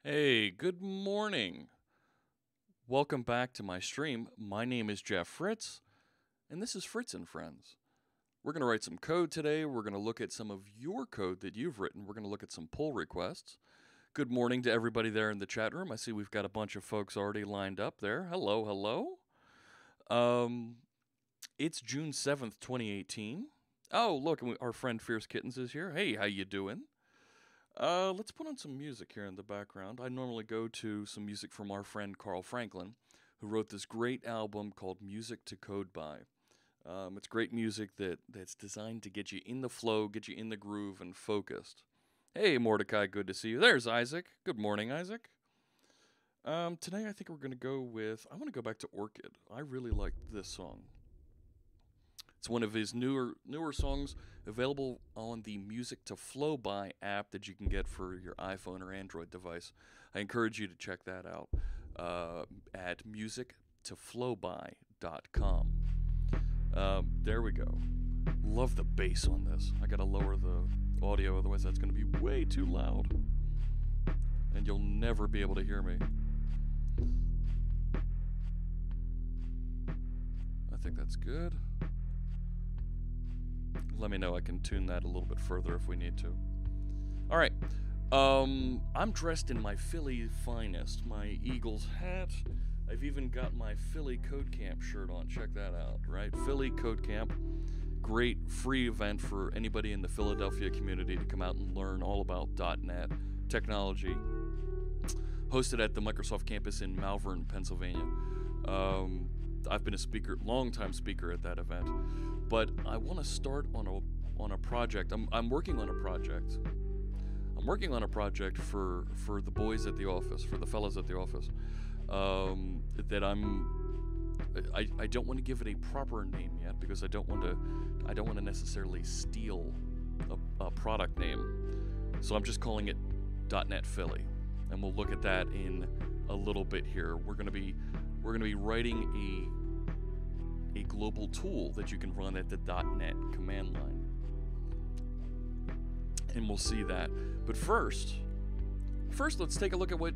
Hey, good morning. Welcome back to my stream. My name is Jeff Fritz, and this is Fritz and Friends. We're going to write some code today. We're going to look at some of your code that you've written. We're going to look at some pull requests. Good morning to everybody there in the chat room. I see we've got a bunch of folks already lined up there. Hello, hello. It's June 7th, 2018. Oh, look, our friend Fierce Kittens is here. Hey, how you doing? Let's put on some music here in the background. I normally go to some music from our friend Carl Franklin, who wrote this great album called Music to Code By. It's great music that's designed to get you in the flow, get you in the groove, and focused. Hey, Mordecai, good to see you. There's Isaac. Good morning, Isaac. Today I think we're going to go with, I want to go back to Orchid. I really like this song. It's one of his newer songs, available on the Music to Flow By app that you can get for your iPhone or Android device. I encourage you to check that out at musictoflowby.com. There we go. Love the bass on this. I gotta lower the audio, otherwise that's gonna be way too loud. And you'll never be able to hear me. I think that's good. Let me know. I can tune that a little bit further if we need to. All right. I'm dressed in my Philly finest, my Eagles hat. I've even got my Philly Code Camp shirt on. Check that out, right? Philly Code Camp. Great free event for anybody in the Philadelphia community to come out and learn all about .NET technology. Hosted at the Microsoft campus in Malvern, Pennsylvania. I've been a speaker, long-time speaker at that event, but I want to start on a project. I'm working on a project. I'm working on a project for the boys at the office, for the fellas at the office. That I don't want to give it a proper name yet because I don't want to necessarily steal a product name. So I'm just calling it .NET Philly, and we'll look at that in a little bit here. We're gonna be writing a global tool that you can run at the .NET command line. And we'll see that. But first let's take a look at what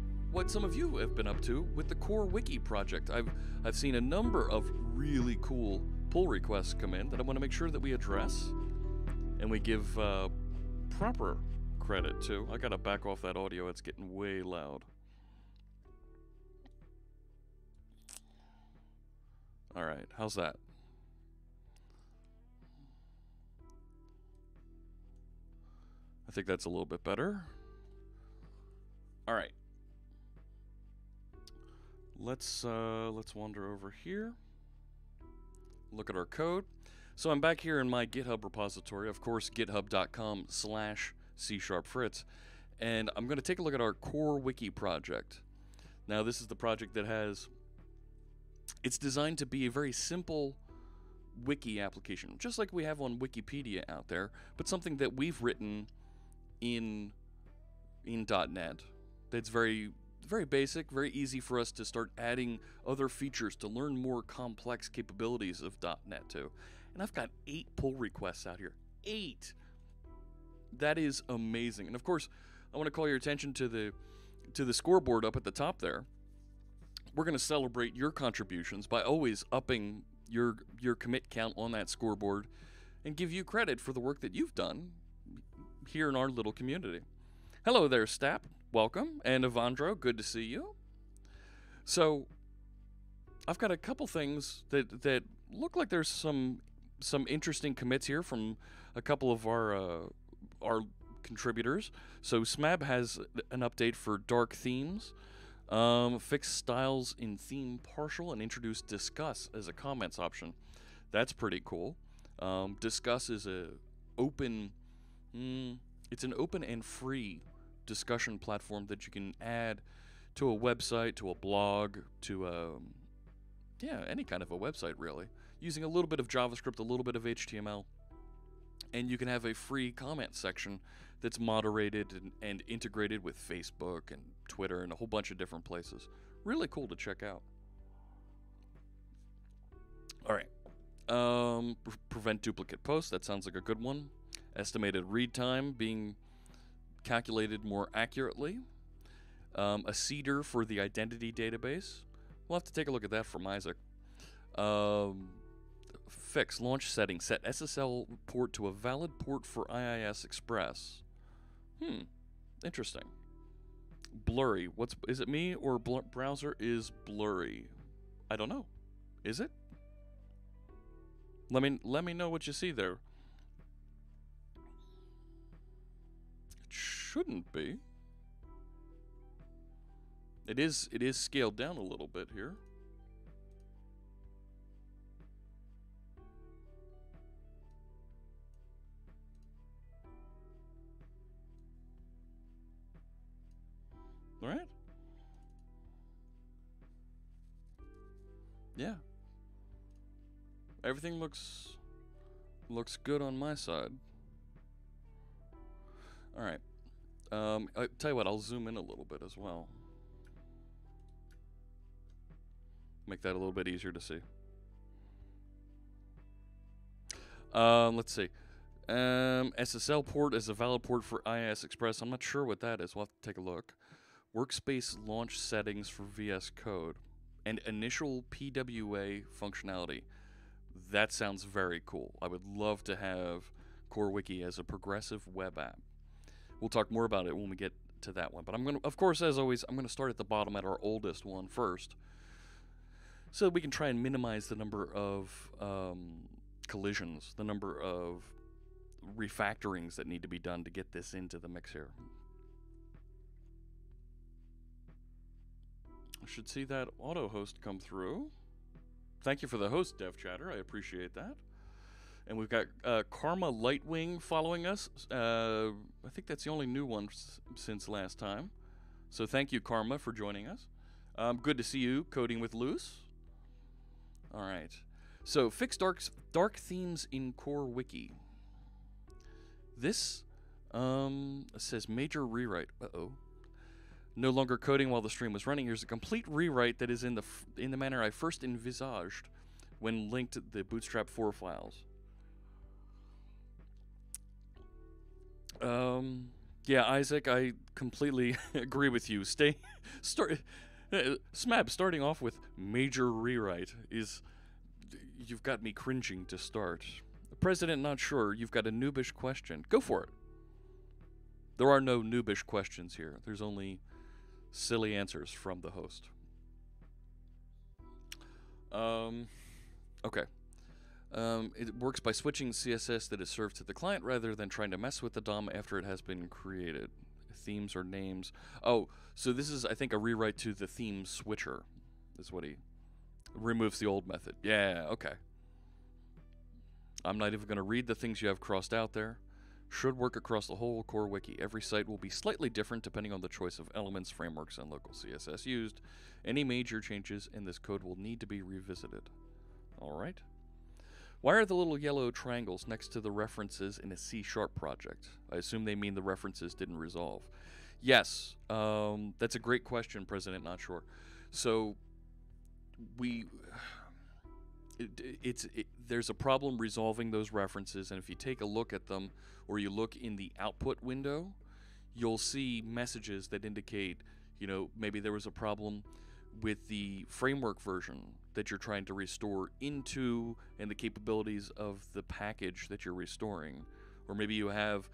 some of you have been up to with the CoreWiki project. I've seen a number of really cool pull requests come in that I want to make sure that we address and we give proper credit to. I gotta back off that audio, it's getting way loud. All right, how's that? I think that's a little bit better. All right. Let's wander over here. Look at our code. So I'm back here in my GitHub repository, of course, github.com/C#Fritz, and I'm going to take a look at our CoreWiki project. Now, this is the project that it's designed to be a very simple wiki application, just like we have on Wikipedia out there, but something that we've written in .NET that's very, very basic, very easy for us to start adding other features to learn more complex capabilities of .NET too. And I've got 8 pull requests out here. 8! That is amazing. And of course, I want to call your attention to the scoreboard up at the top there. We're going to celebrate your contributions by always upping your commit count on that scoreboard and give you credit for the work that you've done here in our little community. Hello there, Stap. Welcome. And Evandro, good to see you. So, I've got a couple things that look like there's some interesting commits here from a couple of our contributors. So, Smab has an update for dark themes. Fix styles in theme partial and introduce discuss as a comments option. That's pretty cool. Discuss is it's an open and free discussion platform that you can add to a website, to a blog, to any kind of a website really, using a little bit of JavaScript, a little bit of HTML, and you can have a free comment section that's moderated and integrated with Facebook and Twitter and a whole bunch of different places. Really cool to check out. All right. Prevent duplicate posts. That sounds like a good one. Estimated read time being calculated more accurately. A seeder for the identity database. We'll have to take a look at that from Isaac. Fix launch settings. Set SSL port to a valid port for IIS Express. Interesting. Blurry. Is it me or browser is blurry? I don't know. Is it? Let me know what you see there. It shouldn't be. It is scaled down a little bit here. All right. Yeah. Everything looks good on my side. All right. I tell you what, I'll zoom in a little bit as well. Make that a little bit easier to see. Let's see. SSL port is a valid port for IIS Express. I'm not sure what that is. We'll have to take a look. Workspace launch settings for VS Code. And initial PWA functionality. That sounds very cool. I would love to have CoreWiki as a progressive web app. We'll talk more about it when we get to that one. But I'm going to, of course, as always, I'm going to start at the bottom at our oldest one first, so that we can try and minimize the number of collisions, the number of refactorings that need to be done to get this into the mix here. I should see that auto host come through. Thank you for the host, Dev Chatter. I appreciate that. And we've got Karma Lightwing following us. I think that's the only new one since last time. So thank you, Karma, for joining us. Good to see you, Coding with Luce. All right. So fix dark themes in CoreWiki. This says major rewrite. Uh-oh. No longer coding while the stream was running. Here's a complete rewrite that is in the manner I first envisaged when linked the Bootstrap 4 files. Yeah, Isaac, I completely agree with you. Smab, starting off with major rewrite is, you've got me cringing to start. President, not sure. You've got a noobish question. Go for it. There are no noobish questions here. There's only silly answers from the host. Okay. It works by switching CSS that is served to the client rather than trying to mess with the DOM after it has been created. Themes or names. Oh, so this is, I think, a rewrite to the theme switcher. Is what he removes the old method. Yeah, okay. I'm not even going to read the things you have crossed out there. Should work across the whole CoreWiki. Every site will be slightly different depending on the choice of elements, frameworks, and local CSS used. Any major changes in this code will need to be revisited. All right. Why are the little yellow triangles next to the references in a C# project? I assume they mean the references didn't resolve. Yes, that's a great question, President, not sure. So, there's a problem resolving those references, and if you take a look at them, or you look in the output window, you'll see messages that indicate, you know, maybe there was a problem with the framework version that you're trying to restore into and the capabilities of the package that you're restoring. Or maybe you have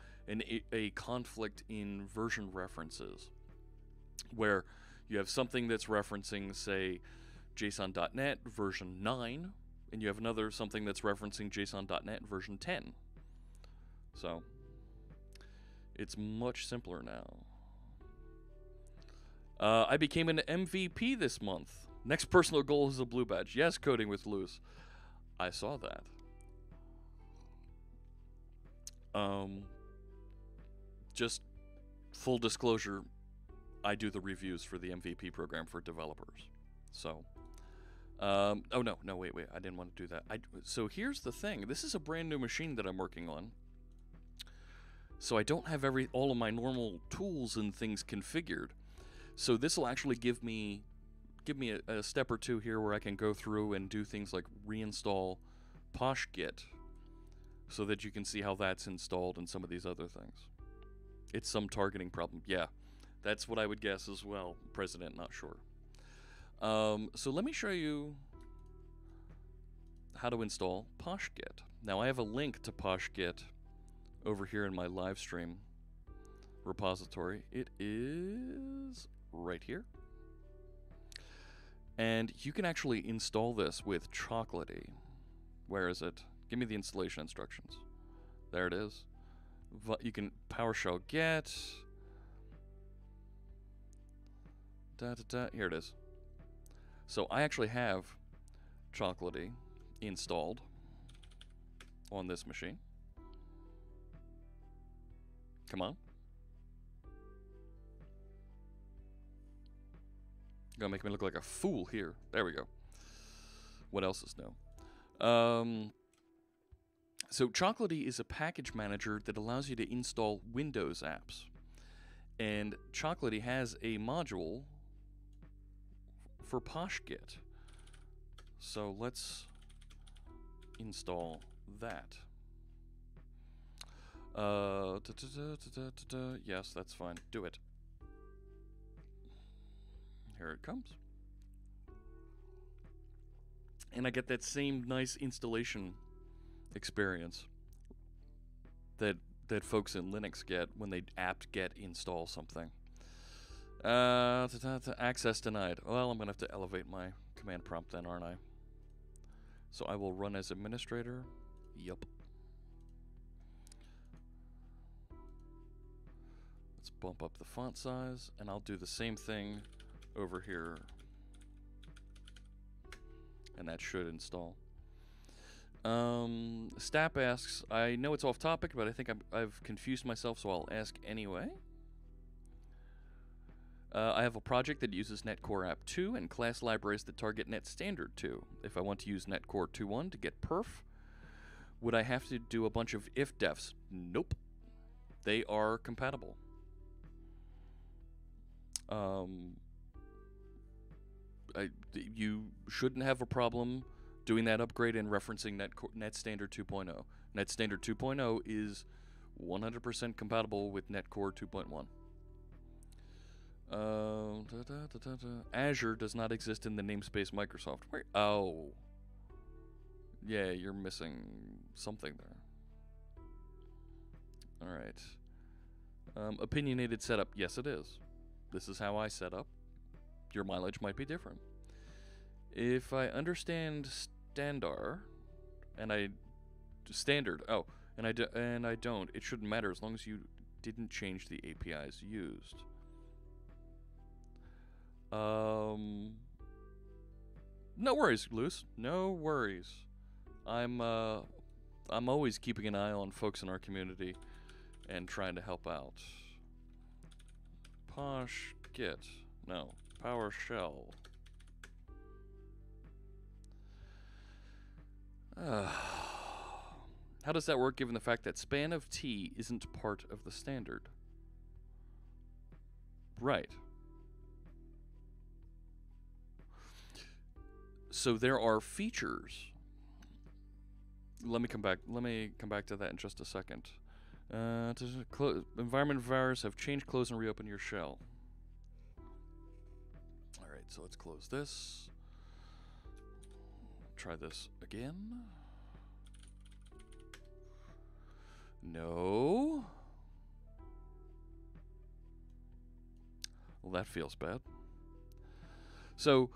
a conflict in version references where you have something that's referencing, say, JSON.NET version 9, and you have another something that's referencing JSON.NET version 10. So it's much simpler now. I became an MVP this month. Next personal goal is a blue badge. Yes, Coding with Luce. I saw that. Just full disclosure, I do the reviews for the MVP program for developers. So, oh no, wait, I didn't want to do that. So here's the thing. This is a brand new machine that I'm working on. So I don't have all of my normal tools and things configured. So this will actually give me a step or two here where I can go through and do things like reinstall PowerShell Get, so that you can see how that's installed and some of these other things. It's some targeting problem. Yeah, That's what I would guess as well. President, not sure. So let me show you how to install PowerShell. Now I have a link to PowerShell over here in my live stream repository. It is right here. And you can actually install this with Chocolatey. Where is it? Give me the installation instructions. There it is. You can PowerShell Get. Here it is. So I actually have Chocolatey installed on this machine. Come on. You're gonna make me look like a fool here. There we go. What else is new? So Chocolatey is a package manager that allows you to install Windows apps. And Chocolatey has a module for PowerShell. So let's install that. Yes, that's fine. Do it. Here it comes. And I get that same nice installation experience that folks in Linux get when they apt-get install something. Access denied. Well, I'm going to have to elevate my command prompt then, aren't I? So I will run as administrator. Yup. Let's bump up the font size, and I'll do the same thing over here. And that should install. Stap asks, I know it's off topic, but I think I've confused myself, so I'll ask anyway. I have a project that uses NetCore App 2 and class libraries that target Net Standard 2. If I want to use NetCore 2.1 to get perf, would I have to do a bunch of if-defs? Nope. They are compatible. You shouldn't have a problem doing that upgrade and referencing Net Standard 2.0. Net Standard 2.0 is 100% compatible with NetCore 2.1. Azure does not exist in the namespace Microsoft. Where? Oh. Yeah, you're missing something there. Alright. Opinionated setup. Yes, it is. This is how I set up. Your mileage might be different. If I understand standard, and I don't, it shouldn't matter as long as you didn't change the APIs used. No worries, Luce. No worries. I'm always keeping an eye on folks in our community and trying to help out. Get. No. PowerShell. How does that work given the fact that span of T isn't part of the standard? Right. So there are features. Let me come back to that in just a second. Environment virus have changed, close, and reopen your shell. Alright, so let's close this. Try this again. No. Well, that feels bad. So,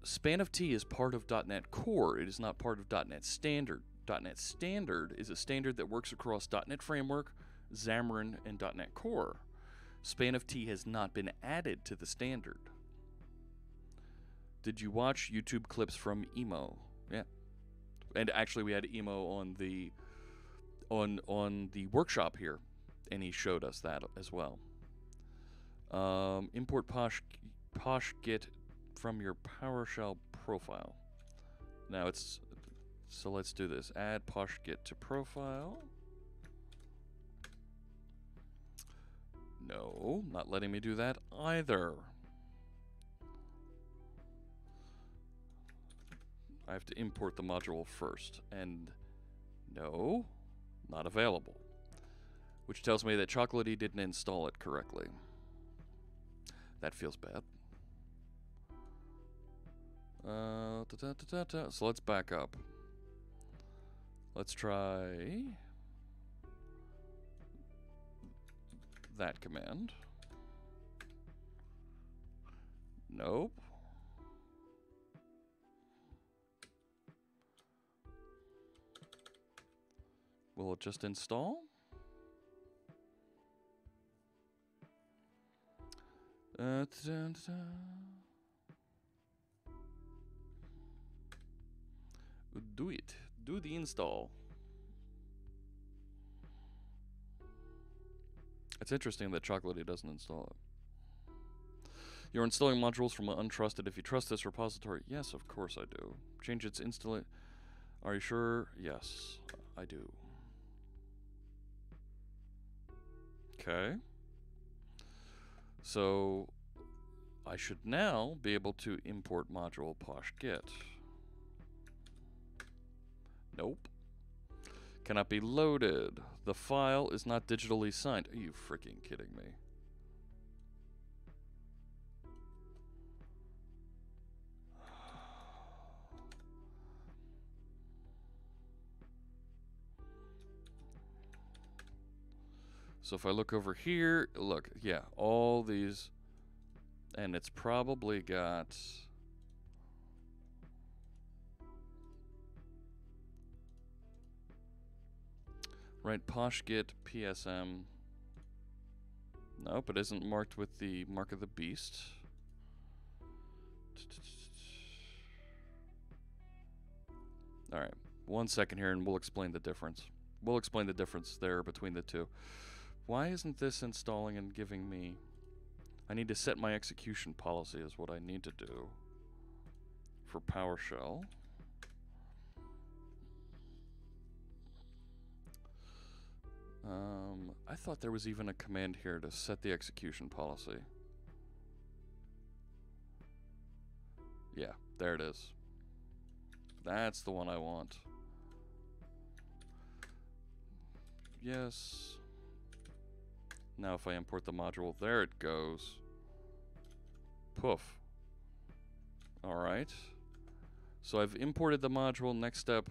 span of T is part of .NET Core. It is not part of .NET Standard. .NET Standard is a standard that works across .NET Framework, Xamarin, and .NET Core. Span of T has not been added to the standard. Did you watch YouTube clips from Emo? Yeah. And actually we had Emo on the workshop here, and he showed us that as well. Import Get from your PowerShell profile. Now so let's do this. Add Get to profile. No, not letting me do that either. I have to import the module first, and no, not available. Which tells me that Chocolatey didn't install it correctly. That feels bad. So let's back up. Let's try that command. Nope. Will it just install? Do it. Do the install. It's interesting that Chocolatey doesn't install it. You're installing modules from untrusted. If you trust this repository, yes, of course I do. Change its install. Are you sure? Yes, I do. Okay. So I should now be able to import module PowerShell Get. Nope. Cannot be loaded. The file is not digitally signed. Are you freaking kidding me? So if I look over here, look, yeah, all these, and it's probably got, right, PowerShell Get PSM. Nope, it isn't marked with the mark of the beast. All right, 1 second here and we'll explain the difference. We'll explain the difference there between the two. Why isn't this installing and giving me... I need to set my execution policy is what I need to do for PowerShell. I thought there was even a command here to set the execution policy. Yeah, there it is. That's the one I want. Yes. Now if I import the module, there it goes. Poof. Alright. So I've imported the module. Next step.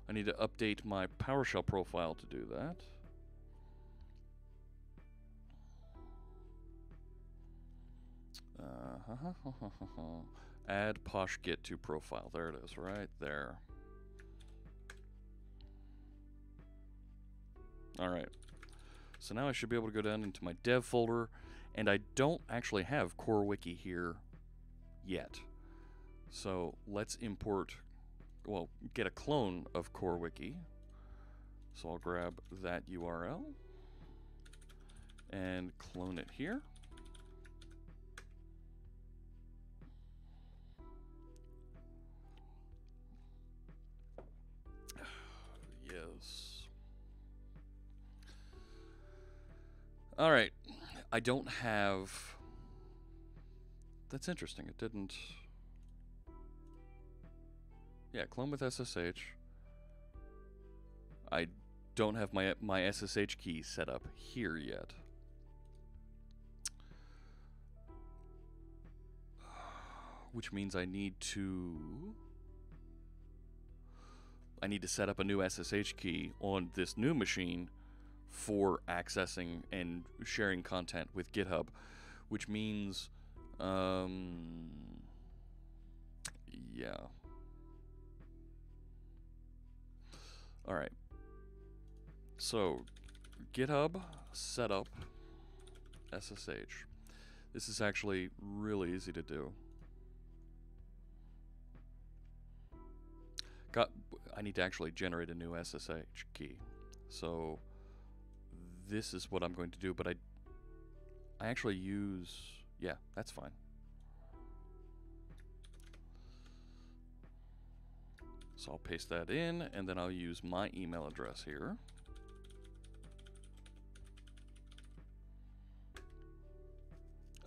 I need to update my PowerShell profile to do that. Add PowerShell Get to profile. There it is, right there. Alright, so now I should be able to go down into my dev folder, and I don't actually have CoreWiki here yet. So let's import, well, get a clone of CoreWiki. So I'll grab that URL and clone it here. Yes. All right, I don't have, that's interesting, it didn't, yeah, clone with SSH. I don't have my SSH key set up here yet. Which means I need to set up a new SSH key on this new machine for accessing and sharing content with GitHub, which means, yeah. All right. So, GitHub setup SSH. This is actually really easy to do. I need to actually generate a new SSH key. So this is what I'm going to do, but I actually use, yeah, that's fine. So I'll paste that in, and then I'll use my email address here.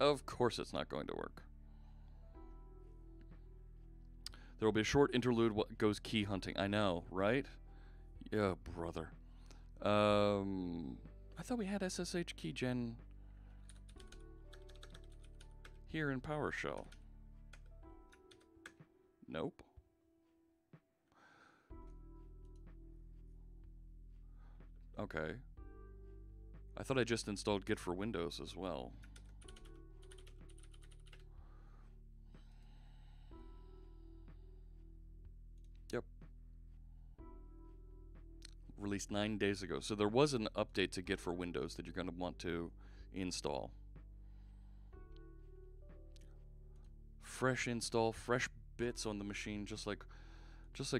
Of course it's not going to work. There will be a short interlude what goes key hunting. I know, right? Yeah, brother. I thought we had sshkeygen here in PowerShell. Nope. Okay. I thought I just installed Git for Windows as well. Yep. Released 9 days ago. So there was an update to Git for Windows that you're going to want to install. Fresh install, fresh bits on the machine, just like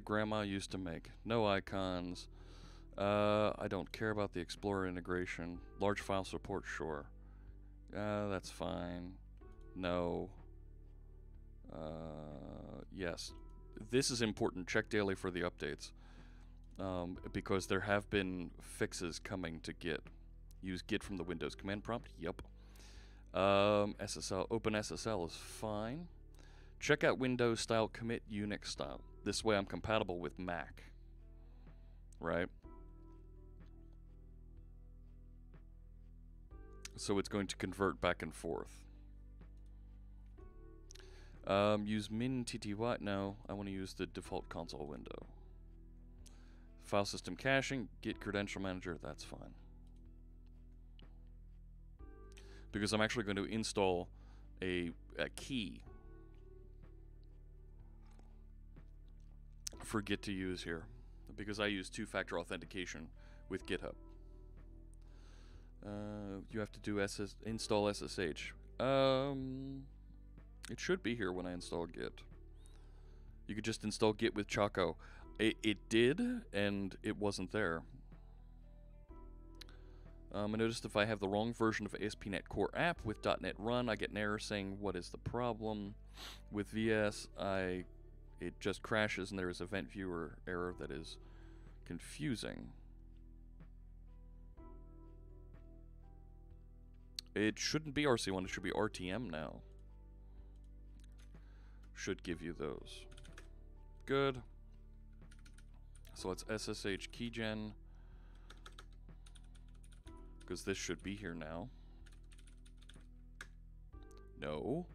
Grandma used to make. No icons. I don't care about the Explorer integration. Large file support, sure. That's fine. No. Yes. This is important. Check daily for the updates. Because there have been fixes coming to Git. Use Git from the Windows command prompt. Yep. SSL, OpenSSL is fine. Check out Windows style commit Unix style. This way I'm compatible with Mac. Right? So it's going to convert back and forth. Use min tty. No, I want to use the default console window. File system caching, Git credential manager, that's fine. Because I'm actually going to install a key for Git to use here. Because I use two-factor authentication with GitHub. You have to do install SSH. It should be here when I install Git. You could just install Git with Choco. It did, and it wasn't there. I noticed if I have the wrong version of ASP.NET Core app with .NET Run, I get an error saying, what is the problem? With VS, it just crashes and there is event viewer error that is confusing. It shouldn't be RC1, it should be RTM now. Should give you those. Good. So it's sshkeygen. Because this should be here now. No.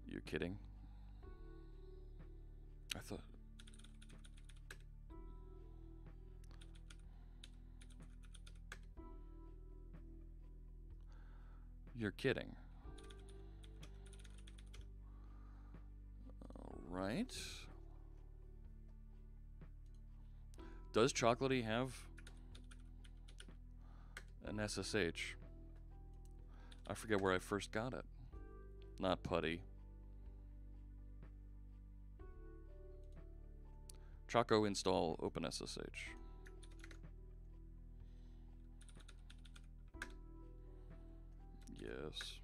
You're kidding. I thought... You're kidding. Alright. Does Chocolatey have an SSH? I forget where I first got it. Not Putty. Choco install OpenSSH. Yes.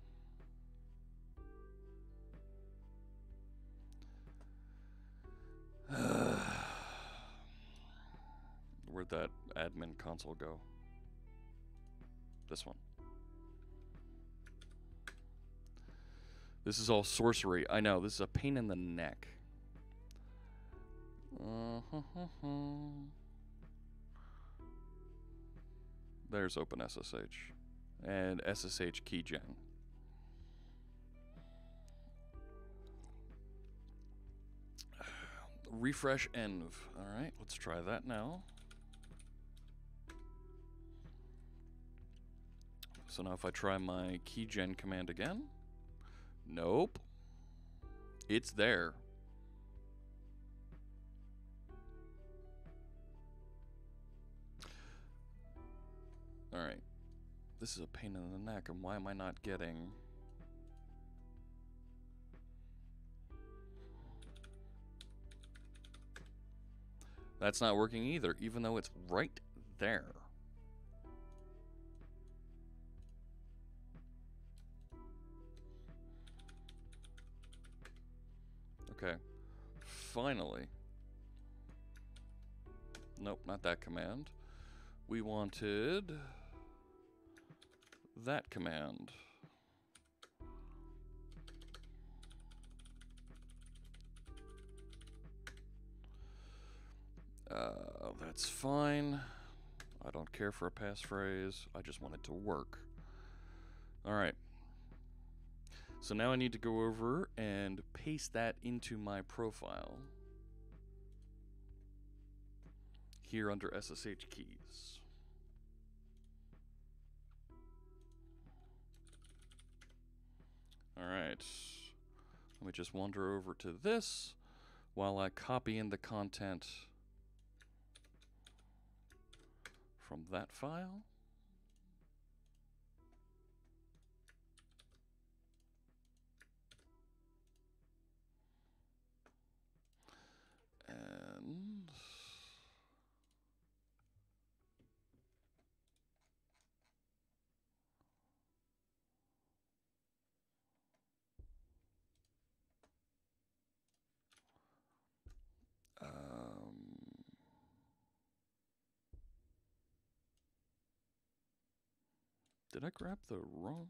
Where'd that admin console go? This one. This is all sorcery. I know, this is a pain in the neck. There's OpenSSH and sshkeygen. Refresh env. Alright, let's try that now. So now if I try my keygen command again, nope. It's there. Alright. This is a pain in the neck, and why am I not getting... That's not working either, even though it's right there. Okay. Finally. Nope, not that command. We wanted that command. That's fine. I don't care for a passphrase. I just want it to work. All right. So now I need to go over and paste that into my profile here under SSH keys. All right. Let me just wander over to this while I copy in the content from that file. And did I grab the wrong?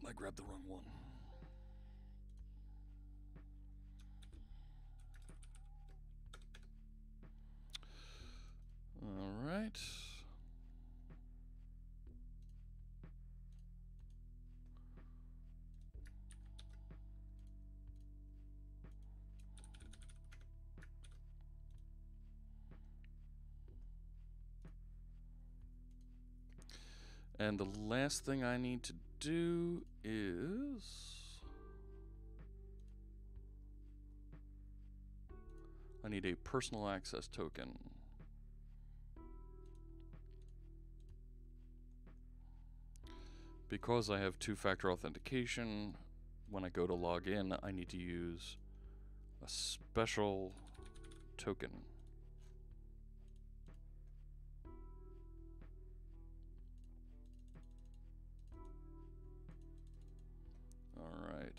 I grabbed the wrong one. All right. And the last thing I need to do is I need a personal access token. Because I have two-factor authentication, when I go to log in, I need to use a special token. All right.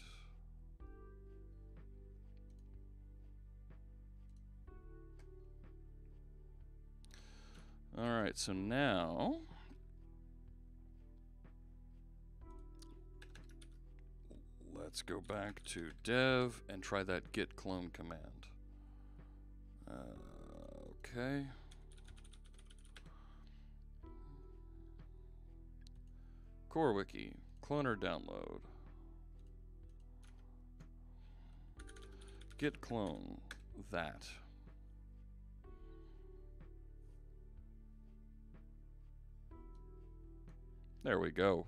All right, so now let's go back to dev and try that git clone command. Okay. CoreWiki, cloner download. Git clone that. There we go.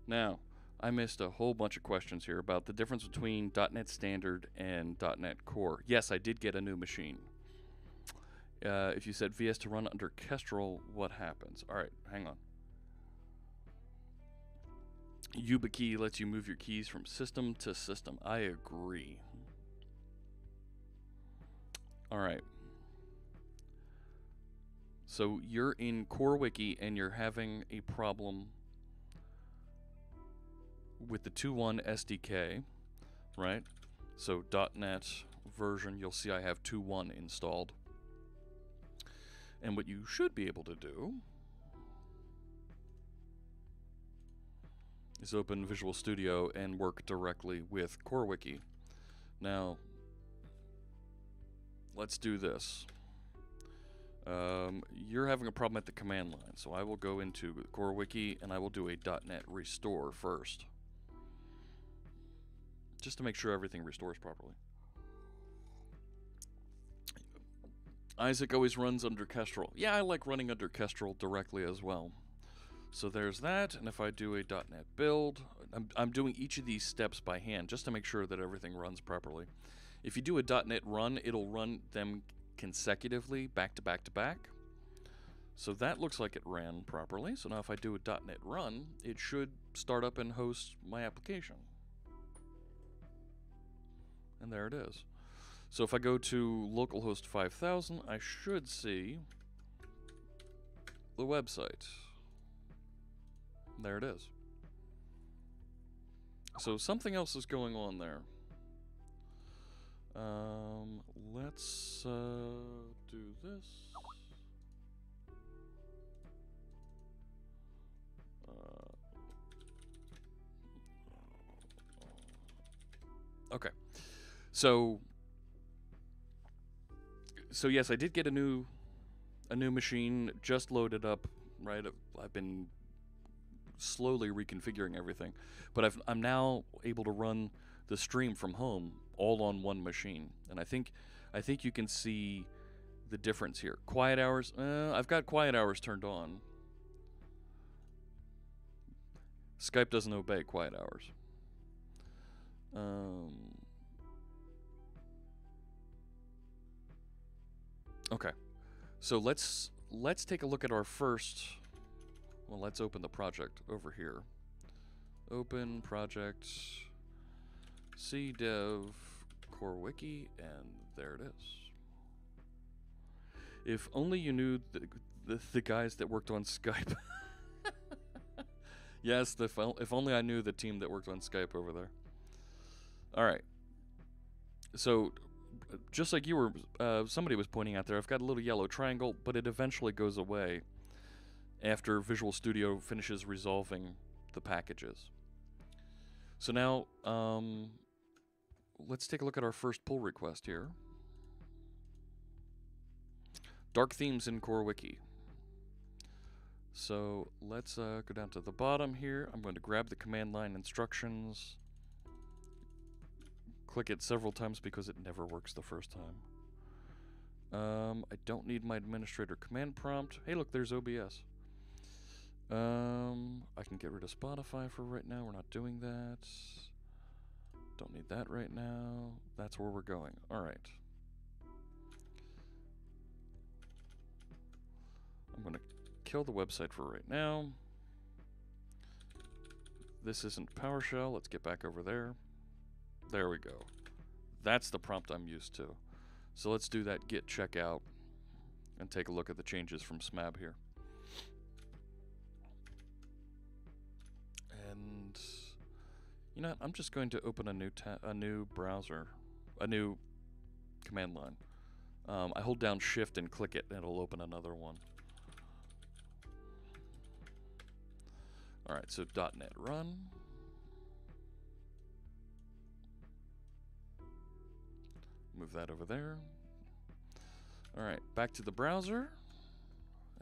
Now, I missed a whole bunch of questions here about the difference between .NET Standard and .NET Core. Yes, I did get a new machine. If you set VS to run under Kestrel, what happens? All right, hang on. YubiKey lets you move your keys from system to system. I agree. All right. So you're in CoreWiki and you're having a problem with the 2.1 SDK, right? So .NET version, you'll see I have 2.1 installed. And what you should be able to do is open Visual Studio and work directly with CoreWiki. Now, let's do this. You're having a problem at the command line, so I will go into CoreWiki and I will do a .NET restore first, just to make sure everything restores properly. Isaac always runs under Kestrel. Yeah, I like running under Kestrel directly as well. So there's that, and if I do a .NET build, I'm doing each of these steps by hand just to make sure that everything runs properly. If you do a .NET run, it'll run them consecutively, back to back to back. So that looks like it ran properly. So now if I do a .NET run, it should start up and host my application. And there it is. So if I go to localhost 5000, I should see the website. There it is. So something else is going on there. Let's do this. Okay. So yes, I did get a new machine just loaded up. Right, I've been slowly reconfiguring everything, but I'm now able to run the stream from home all on one machine, and I think you can see the difference here. Quiet hours, I've got quiet hours turned on. Skype doesn't obey quiet hours. Okay, so let's take a look at our first. Well, let's open the project over here. Open project, cdev, CoreWiki, and there it is. If only you knew the guys that worked on Skype. Yes, if only I knew the team that worked on Skype over there. All right. So, just like you were, somebody was pointing out there, I've got a little yellow triangle, but it eventually goes away after Visual Studio finishes resolving the packages. So now, let's take a look at our first pull request here. Dark themes in CoreWiki. So let's go down to the bottom here. I'm going to grab the command line instructions. Click it several times because it never works the first time. I don't need my administrator command prompt. Hey, look, there's OBS. I can get rid of Spotify for right now. We're not doing that. Don't need that right now. That's where we're going. All right. I'm going to kill the website for right now. This isn't PowerShell. Let's get back over there. There we go. That's the prompt I'm used to. So let's do that git checkout and take a look at the changes from SMAB here. And you know, I'm just going to open a new browser, a new command line. I hold down Shift and click it, and it'll open another one. All right, so .NET run. Move that over there. All right, back to the browser,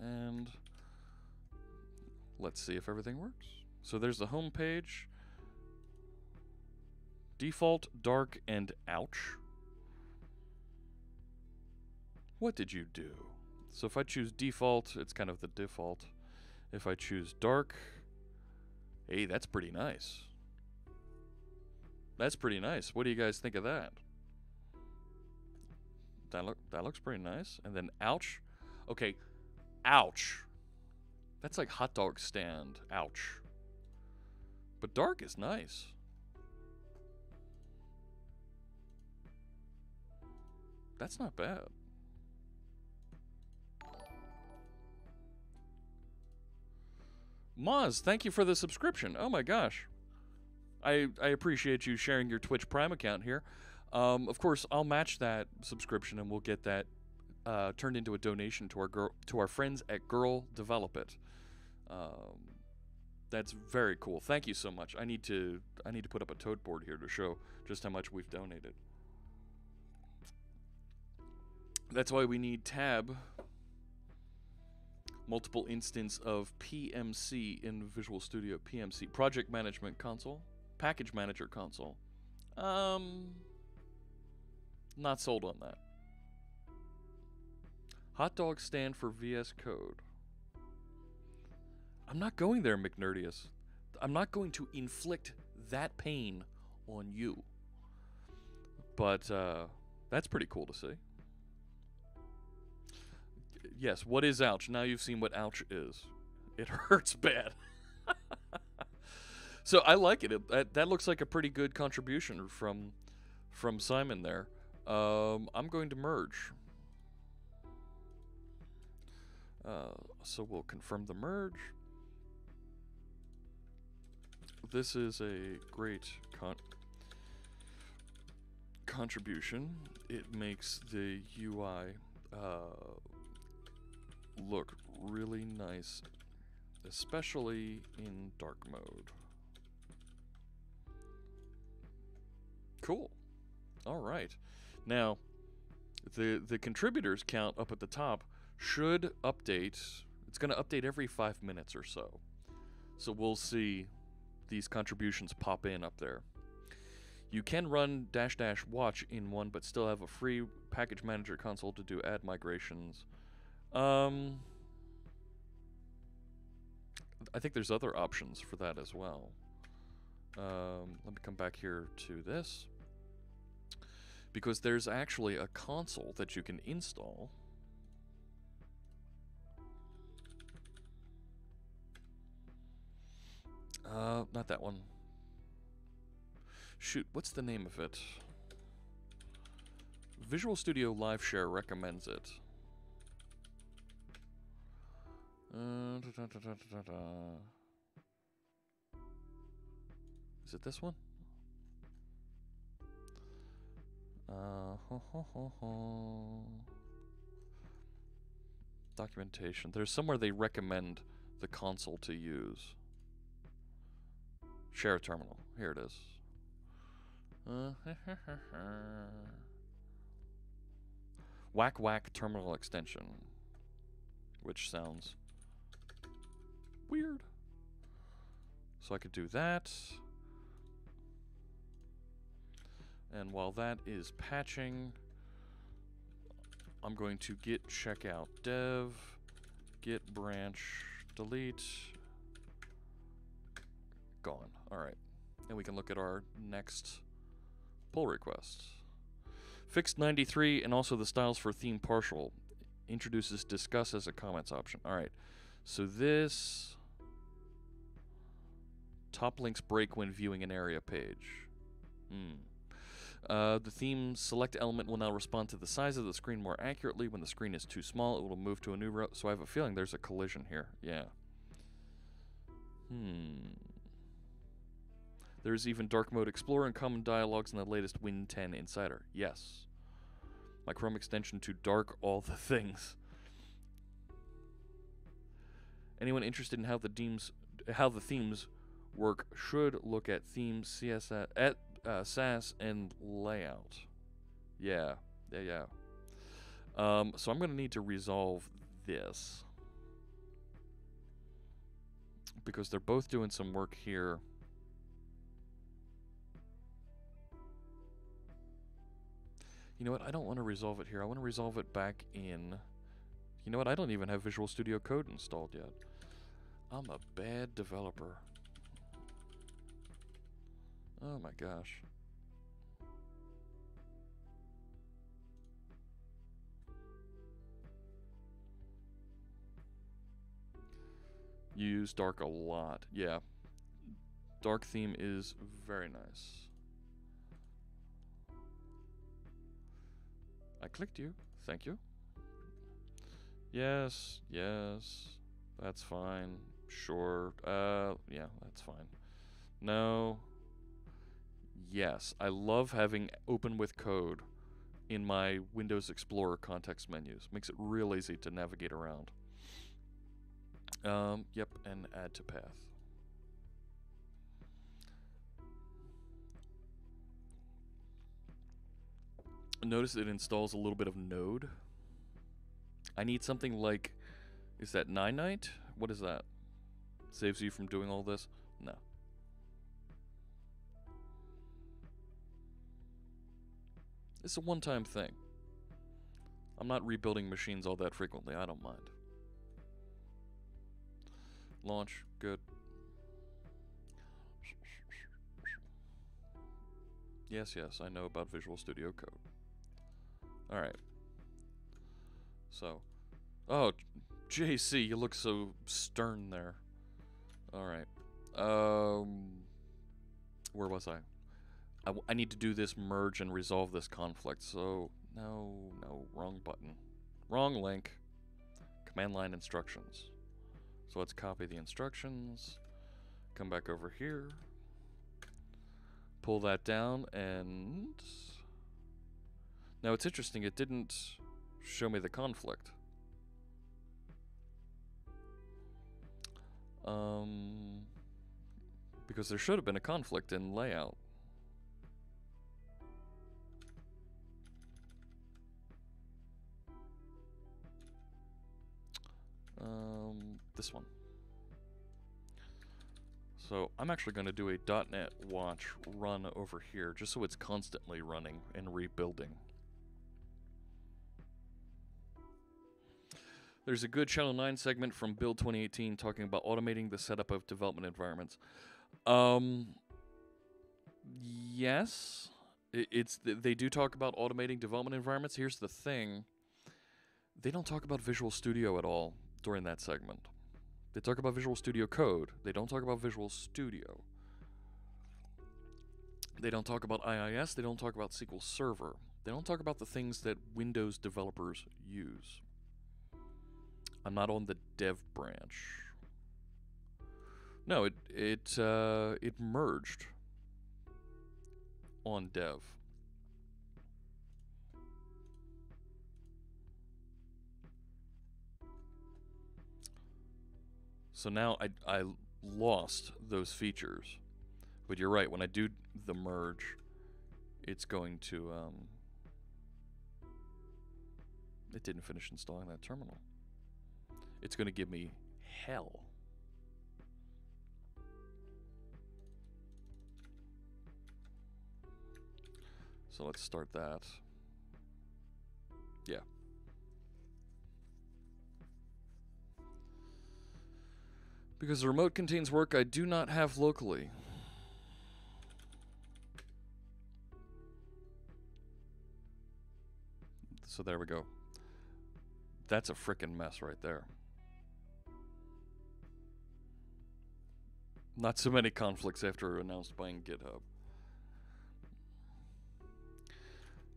and let's see if everything works. So there's the home page. Default, dark, and ouch. What did you do? So if I choose default, it's kind of the default. If I choose dark, hey, that's pretty nice. That's pretty nice. What do you guys think of that? That looks pretty nice. And then ouch. Okay, ouch. That's like hot dog stand. Ouch. But dark is nice. That's not bad. Moz, thank you for the subscription. Oh my gosh. I appreciate you sharing your Twitch Prime account here. Of course, I'll match that subscription and we'll get that turned into a donation to our friends at Girl Develop It. That's very cool. Thank you so much. I need to put up a toad board here to show just how much we've donated. That's why we need tab, multiple instance of PMC in Visual Studio. PMC, Project Management Console, Package Manager Console. Not sold on that. Hot dog stand for VS Code. I'm not going there, McNerdius. I'm not going to inflict that pain on you. But that's pretty cool to see. Yes, what is ouch? Now you've seen what ouch is. It hurts bad. So I like it. That looks like a pretty good contribution from Simon there. I'm going to merge. So we'll confirm the merge. This is a great contribution. It makes the UI look really nice, especially in dark mode. Cool. All right. Now, the contributors count up at the top should update. It's going to update every 5 minutes or so. So we'll see these contributions pop in up there. You can run -- watch in one, but still have a free package manager console to do ad migrations. I think there's other options for that as well. Let me come back here to this. Because there's actually a console that you can install. Not that one. Shoot, what's the name of it? Visual Studio Live Share recommends it. Is it this one? Documentation. There's somewhere they recommend the console to use. Share terminal. Here it is. Whack Whack terminal extension. Which sounds weird. So I could do that. And while that is patching, I'm going to git checkout dev, git branch delete. Gone. All right. And we can look at our next pull request. Fixed 93 and also the styles for theme partial. Introduces discuss as a comments option. All right. So this top links break when viewing an area page. The theme select element will now respond to the size of the screen more accurately. When the screen is too small, it will move to a new row. So I have a feeling there's a collision here. Yeah. There's even dark mode explorer and common dialogues in the latest Win 10 Insider. Yes. My Chrome extension to dark all the things. Anyone interested in how the themes work should look at themes, CSS, SAS, and layout. Yeah. So I'm going to need to resolve this. Because they're both doing some work here. You know what? I don't want to resolve it here. I want to resolve it back in... You know what? I don't even have Visual Studio Code installed yet. I'm a bad developer. Oh my gosh. Use dark a lot. Yeah. Dark theme is very nice. I clicked you. Thank you. Yes. That's fine. Sure. Yeah, that's fine. No. Yes. I love having open with code in my Windows Explorer context menus. Makes it real easy to navigate around. Yep, and add to path. Notice it installs a little bit of Node. I need something like, is that Night? What is that? Saves you from doing all this? No. It's a one-time thing. I'm not rebuilding machines all that frequently. I don't mind. Launch. Good. Yes, I know about Visual Studio Code. Alright. So. Oh, JC, you look so stern there. Alright. Where was I? I need to do this merge and resolve this conflict. So, no, wrong button. Wrong link. Command line instructions. So let's copy the instructions. Come back over here. Pull that down and... Now it's interesting, it didn't show me the conflict. Because there should have been a conflict in layout. this one. So I'm actually going to do a .NET watch run over here, just so it's constantly running and rebuilding. There's a good Channel 9 segment from Build 2018 talking about automating the setup of development environments. Yes, they do talk about automating development environments. Here's the thing. They don't talk about Visual Studio at all during that segment. They talk about Visual Studio Code. They don't talk about Visual Studio. They don't talk about IIS. They don't talk about SQL Server. They don't talk about the things that Windows developers use. I'm not on the dev branch. No, it merged on dev. So now I lost those features. But you're right, when I do the merge, it's going to, it didn't finish installing that terminal. It's going to give me hell. So let's start that. Yeah. Because the remote contains work I do not have locally. So there we go. That's a frickin' mess right there. Not so many conflicts after announced buying GitHub.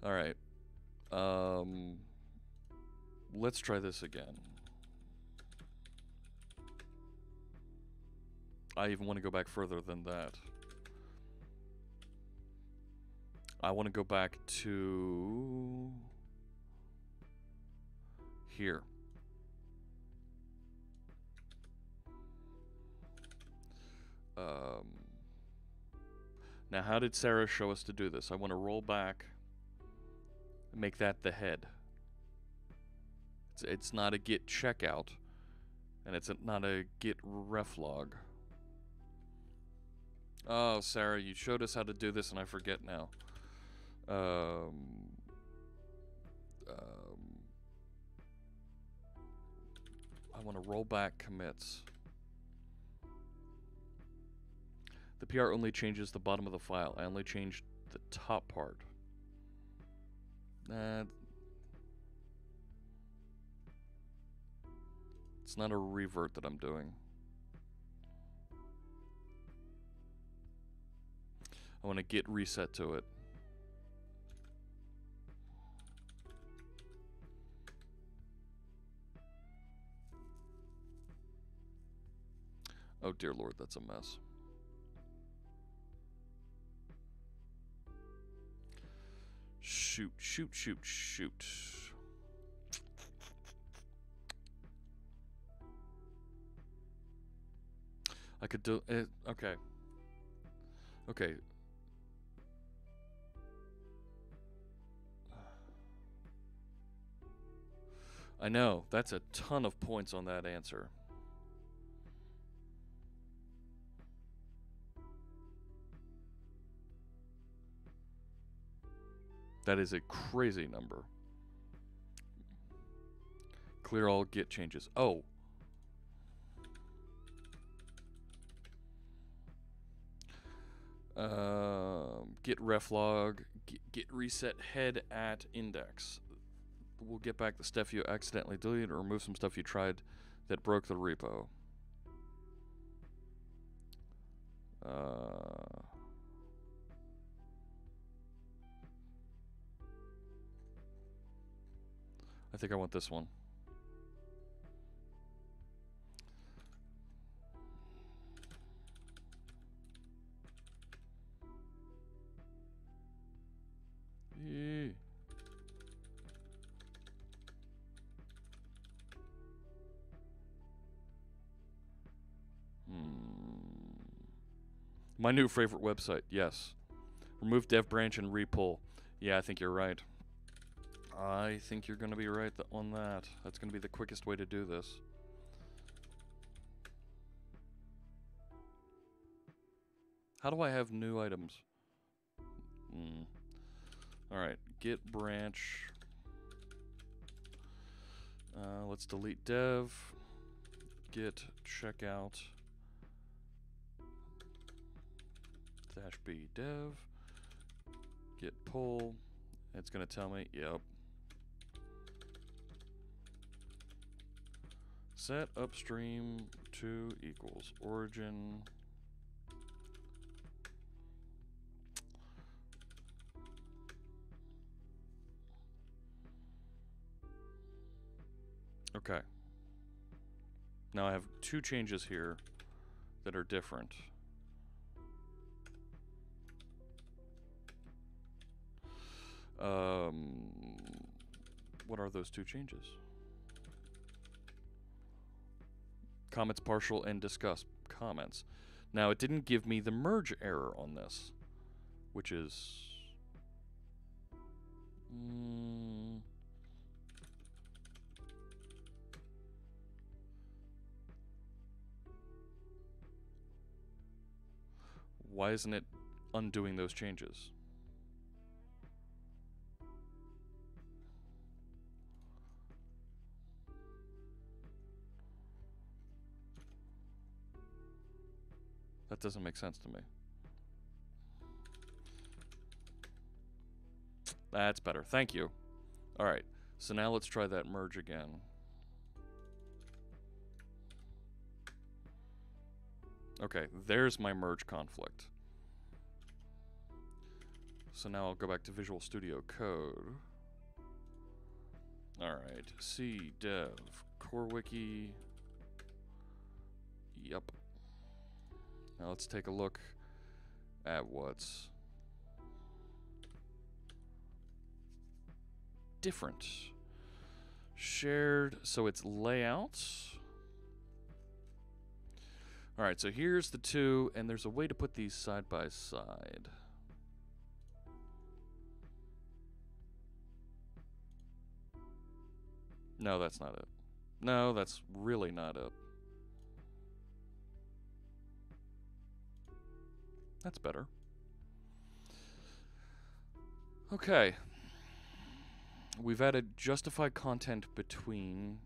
Alright. Let's try this again. I even want to go back further than that. I want to go back to here. Now, how did Sarah show us to do this? I want to roll back and make that the head. It's not a git checkout, and it's not a git reflog. Oh, Sarah, you showed us how to do this, and I forget now. I want to roll back commits. The PR only changes the bottom of the file. I only changed the top part. It's not a revert that I'm doing. I want to git reset to it. Oh dear Lord, that's a mess. Shoot, shoot, shoot, shoot. I could do it. Okay. Okay. I know, that's a ton of points on that answer. That is a crazy number. Clear all git changes. Oh. Git reflog, git reset head at index. We'll get back the stuff you accidentally deleted or remove some stuff you tried that broke the repo. I think I want this one. Yee. My new favorite website, yes. Remove dev branch and repull. Yeah, I think you're right. I think you're going to be right on that. That's going to be the quickest way to do this. How do I have new items? Alright, git branch. Let's delete dev. Git checkout. -b dev. Git pull. It's going to tell me, yep. Set upstream to equals origin. Okay. Now I have two changes here that are different. What are those two changes? Comments partial and discuss comments. Now it didn't give me the merge error on this, which is why isn't it undoing those changes? That doesn't make sense to me. That's better. Thank you. All right. So now let's try that merge again. Okay, there's my merge conflict. So now I'll go back to Visual Studio Code. All right. C dev CoreWiki. Yep. Now let's take a look at what's different. Shared, so it's layouts. All right, so here's the two, and there's a way to put these side by side. No, that's not it. No, that's really not it. That's better. Okay. We've added justified content between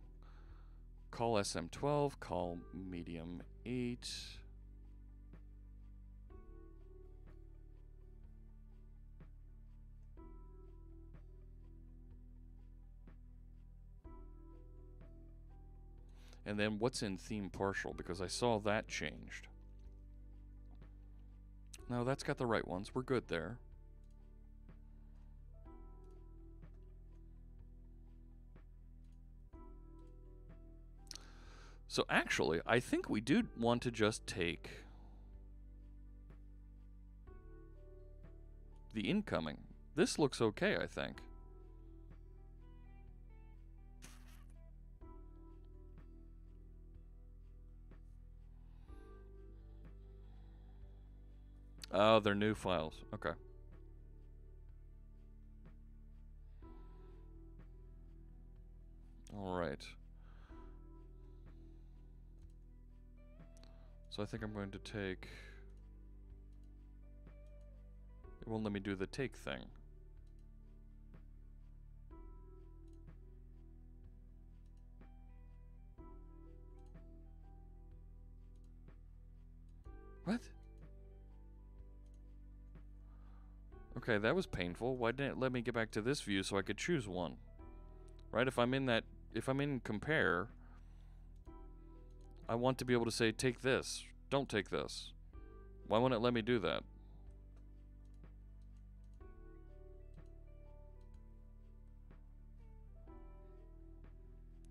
call SM12, call medium 8. And then what's in theme partial, because I saw that changed. No, that's got the right ones. We're good there. So actually, I think we do want to just take the incoming. This looks okay, I think. Oh, they're new files. Okay. All right. So I think I'm going to take... It won't let me do the take thing. What? Okay, that was painful. Why didn't it let me get back to this view so I could choose one? Right? If I'm in compare, I want to be able to say, take this, don't take this. Why won't it let me do that?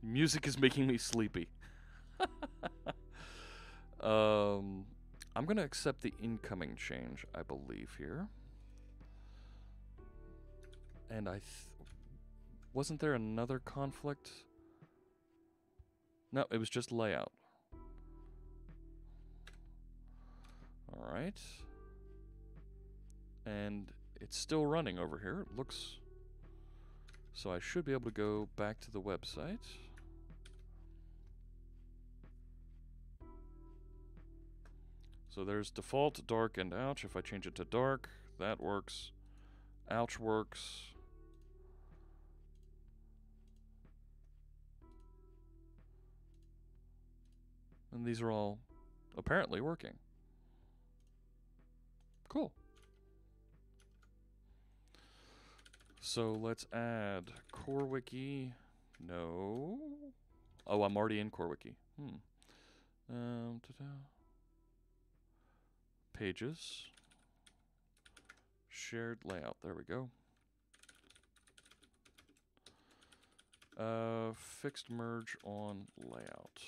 Music is making me sleepy. I'm going to accept the incoming change, I believe, here. And wasn't there another conflict? No, it was just layout. All right. And it's still running over here. It looks... So I should be able to go back to the website. So there's default, dark, and ouch. If I change it to dark, that works. Ouch works. And these are all apparently working. Cool. So let's add CoreWiki. No. Oh, I'm already in CoreWiki. Pages. Shared layout. There we go. Fixed merge on layout.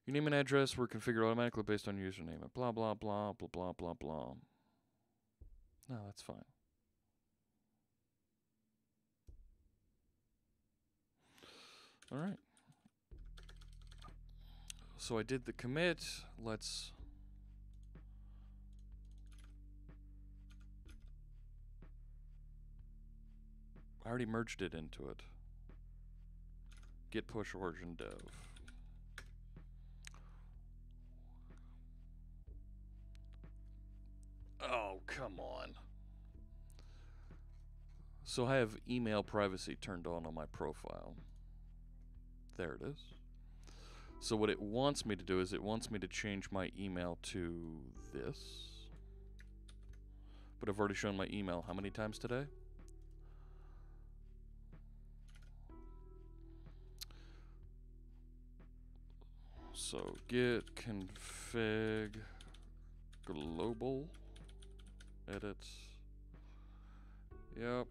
Your name and address were configured automatically based on username. Blah, blah, blah, blah, blah, blah, blah. No, that's fine. All right. So I did the commit. I already merged it into it. Git push origin dev. Oh, come on. So I have email privacy turned on my profile. There it is. So what it wants me to do is it wants me to change my email to this. But I've already shown my email how many times today? So git config global edit. Yep.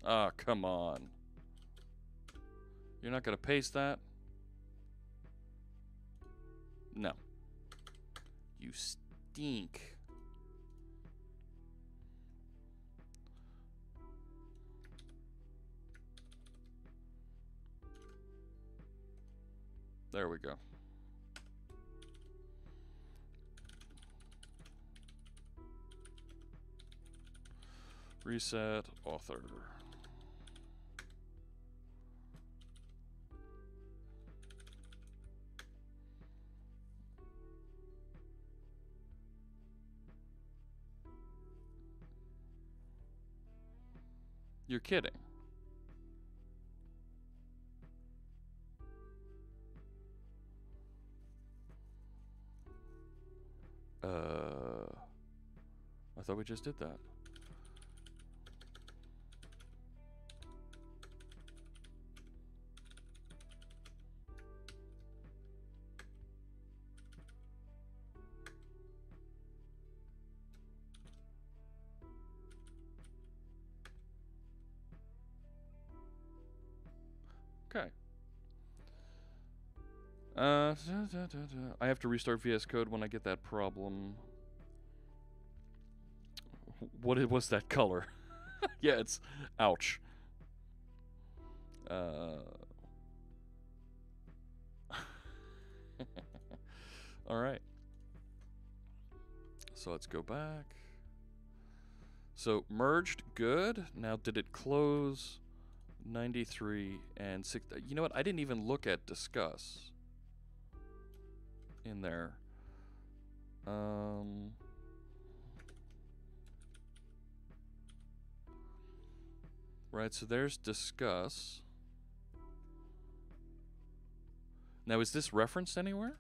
Ah, come on. You're not going to paste that? No. You stink. There we go. Reset author. You're kidding. I thought we just did that. Okay. I have to restart VS Code when I get that problem. What's that color? Yeah, it's ouch. All right. So let's go back. So merged, good. Now did it close 93 and 6? You know what? I didn't even look at discuss in there. Right, so there's discuss. Now is this referenced anywhere?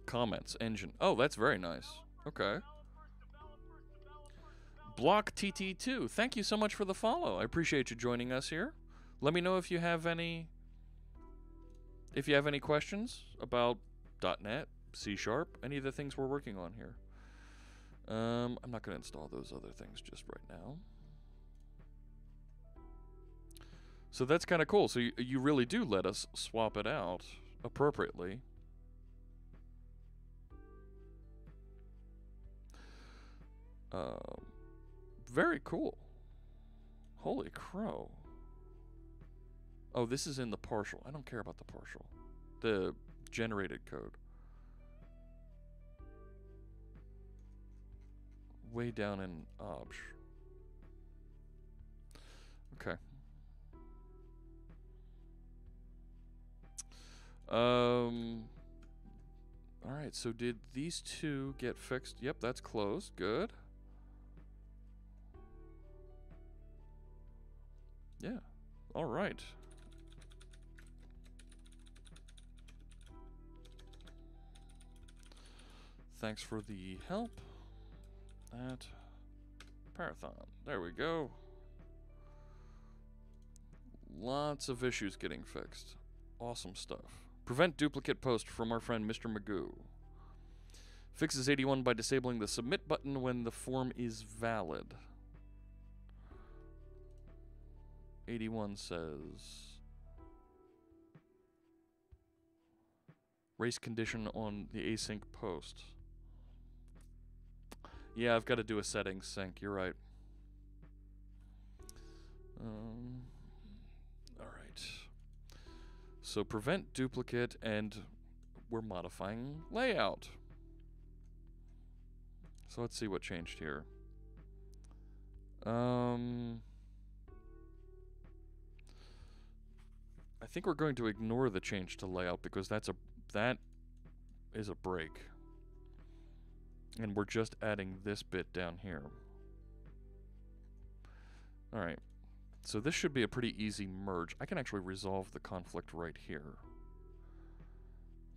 Comments, engine. Oh, that's very nice. Okay. Block TT2, thank you so much for the follow. I appreciate you joining us here. Let me know if you have any questions about .NET, C#, any of the things we're working on here. I'm not going to install those other things just right now. So that's kind of cool. So you really do let us swap it out appropriately. Very cool. Holy crow. Oh, this is in the partial. I don't care about the partial. The generated code. Way down in obj. Okay. Alright, so did these two get fixed? Yep, that's closed. Good. Yeah. Alright. Thanks for the help at Parathon. There we go. Lots of issues getting fixed. Awesome stuff. Prevent duplicate post from our friend Mr. Magoo. Fixes 81 by disabling the submit button when the form is valid. 81 says race condition on the async post. Yeah, I've got to do a settings sync. You're right. Alright. So prevent duplicate, and we're modifying layout. So let's see what changed here. I think we're going to ignore the change to layout because that is a break. And we're just adding this bit down here. Alright. So this should be a pretty easy merge. I can actually resolve the conflict right here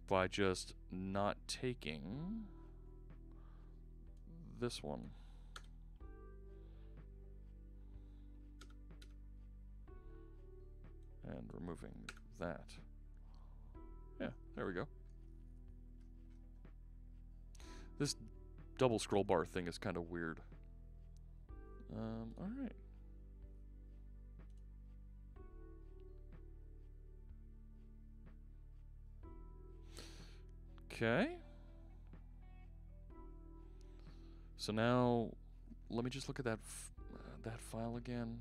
by just not taking this one. And removing that. Yeah, there we go. This double scroll bar thing is kind of weird. Alright. Okay. So now, let me just look at that file again.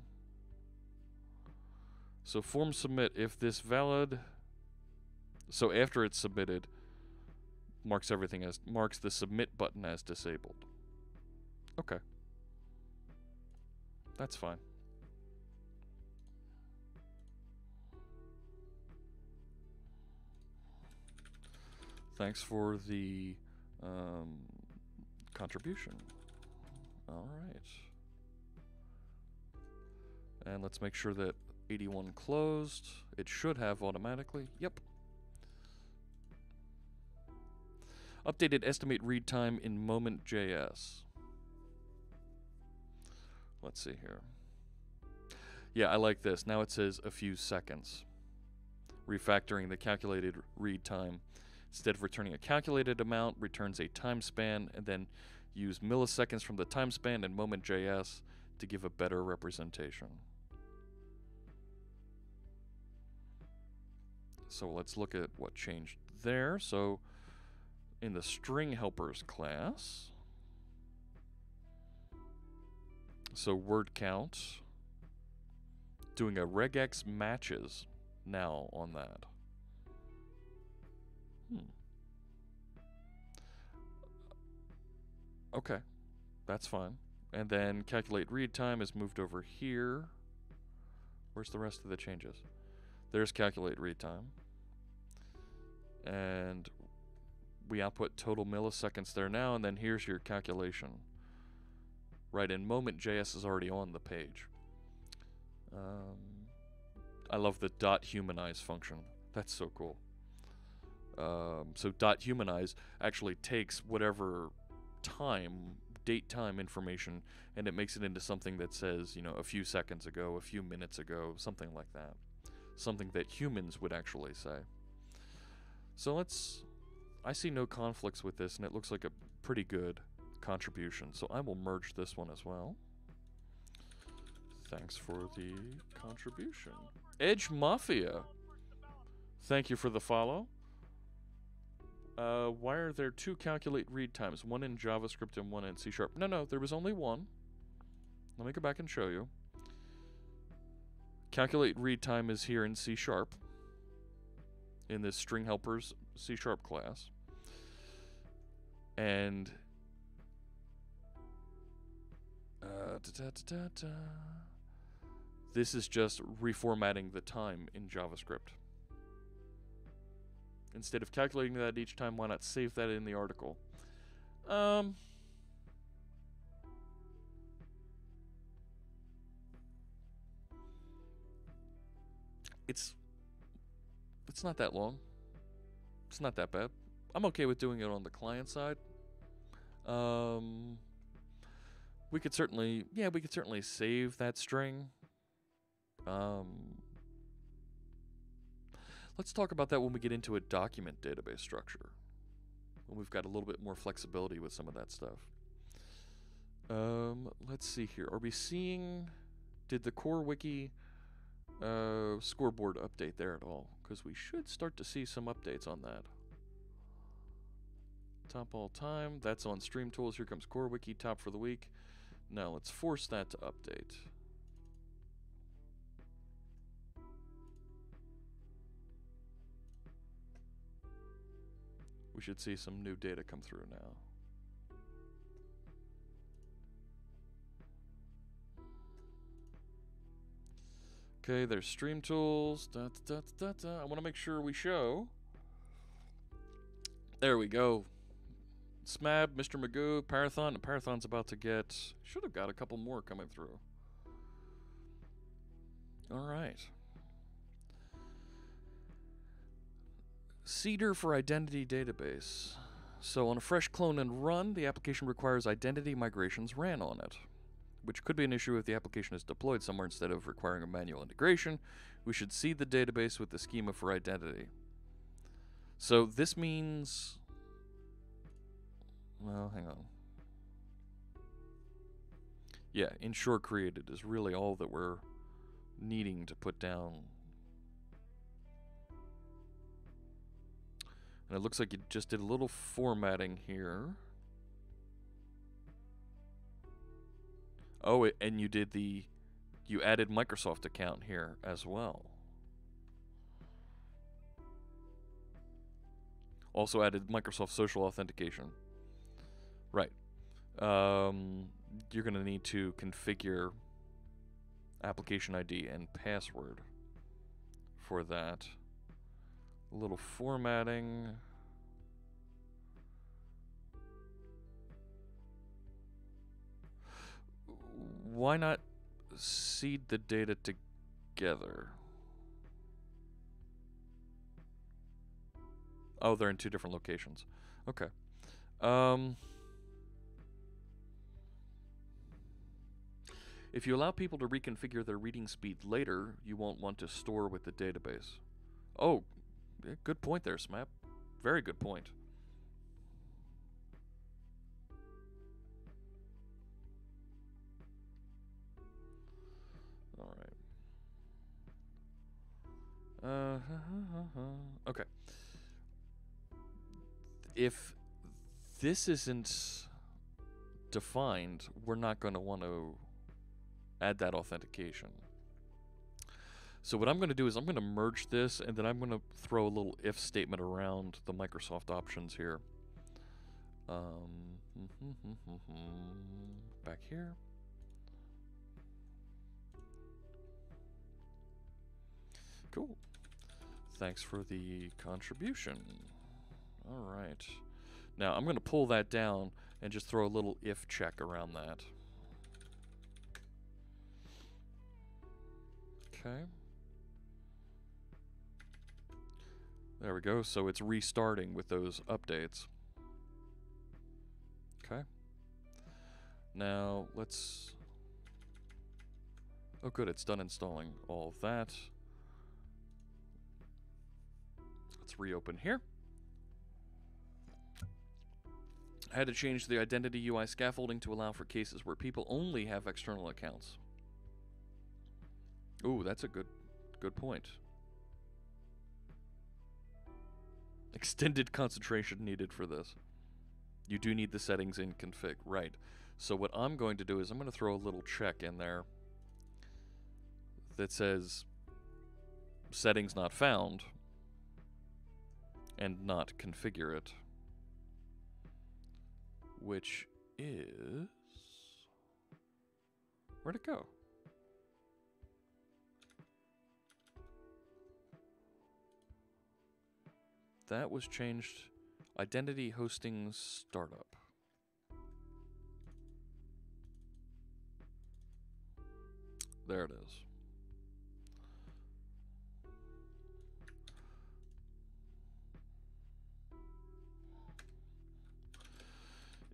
So form submit, if this valid, so after it's submitted, marks the submit button as disabled. Okay. That's fine. Thanks for the contribution. All right. And let's make sure that 81 closed. It should have automatically. Yep. Updated estimate read time in moment.js. Let's see here. Yeah, I like this. Now it says a few seconds. Refactoring the calculated read time. Instead of returning a calculated amount, returns a time span, and then use milliseconds from the time span in moment.js to give a better representation. So let's look at what changed there. So in the string helpers class, so word count, doing a regex matches now on that. Okay, that's fine. And then calculate read time is moved over here. Where's the rest of the changes? There's calculate read time. And we output total milliseconds there now, and then here's your calculation. Right, and moment.js is already on the page. I love the .humanize function. That's so cool. So .humanize actually takes whatever date time information, and it makes it into something that says, you know, a few seconds ago, a few minutes ago, something like that. Something that humans would actually say. So I see no conflicts with this, and it looks like a pretty good contribution. So I will merge this one as well. Thanks for the contribution. Edge Mafia. Thank you for the follow. Why are there two calculate read times? One in JavaScript and one in C#? No, there was only one. Let me go back and show you. Calculate read time is here in C#, in this string helpers C# class. And this is just reformatting the time in JavaScript. Instead of calculating that each time, why not save that in the article? It's not that long. It's not that bad. I'm okay with doing it on the client side. We could certainly save that string. Let's talk about that when we get into a document database structure, when we've got a little bit more flexibility with some of that stuff. Let's see here. Are we seeing, did the CoreWiki scoreboard update there at all? Because we should start to see some updates on that. Top all time, that's on Stream Tools. Here comes CoreWiki, top for the week. Now let's force that to update. We should see some new data come through now. Okay, there's Stream Tools. I want to make sure we show. There we go. Smab, Mr. Magoo, Parathon. Parathon's about to get... Should have got a couple more coming through. All right. Cedar for Identity Database. So on a fresh clone and run, the application requires identity migrations ran on it, which could be an issue if the application is deployed somewhere instead of requiring a manual integration. We should seed the database with the schema for identity. So this means... Well, hang on. Yeah, ensure created is really all that we're needing to put down. And it looks like you just did a little formatting here. Oh, and you did you added Microsoft account here as well. Also added Microsoft social authentication. Right. You're going to need to configure application ID and password for that. A little formatting. Why not seed the data together? Oh, they're in two different locations. Okay. If you allow people to reconfigure their reading speed later, you won't want to store with the database. Oh, good point there, Smap. Very good point. All right. Okay. If this isn't defined, we're not going to want to add that authentication. So what I'm going to do is I'm going to merge this, and then I'm going to throw a little if statement around the Microsoft options here. Back here. Cool. Thanks for the contribution. All right. Now I'm going to pull that down and just throw a little if check around that. Okay. There we go. So it's restarting with those updates. Okay. Now let's... Oh good, it's done installing all of that. Let's reopen here. I had to change the identity UI scaffolding to allow for cases where people only have external accounts. Ooh, that's a good point. Extended concentration needed for this. You do need the settings in config, right. So what I'm going to do is I'm going to throw a little check in there that says settings not found and not configure it, which is, where'd it go? That was changed. Identity hosting startup. There it is.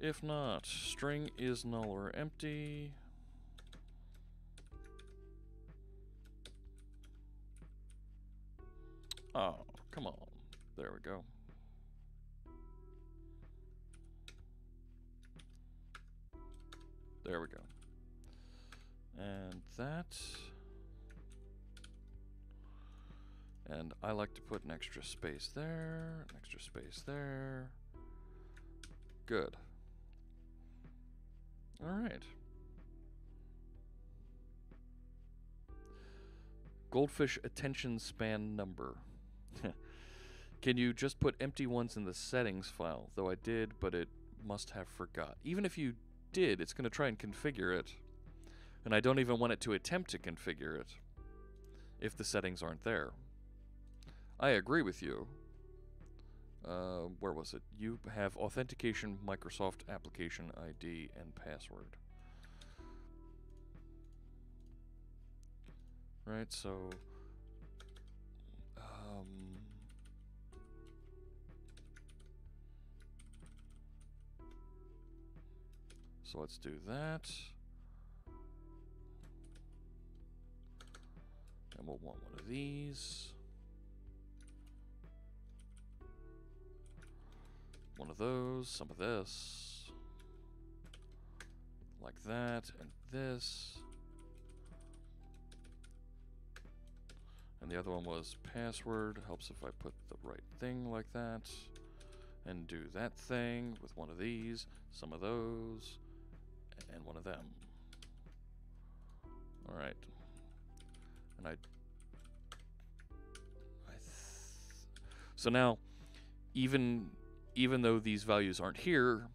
If not, string is null or empty. Oh, come on. There we go. There we go. And that. And I like to put an extra space there, an extra space there. Good. All right. Goldfish attention span number. Can you just put empty ones in the settings file? Though I did, but it must have forgot. Even if you did, it's going to try and configure it. And I don't even want it to attempt to configure it if the settings aren't there. I agree with you. Where was it? You have authentication, Microsoft application ID, and password. Right, so let's do that. And we'll want one of these. One of those, some of this. Like that, and this. And the other one was password. Helps if I put the right thing like that. And do that thing with one of these, some of those, and one of them. Alright. And so now, even though these values aren't here,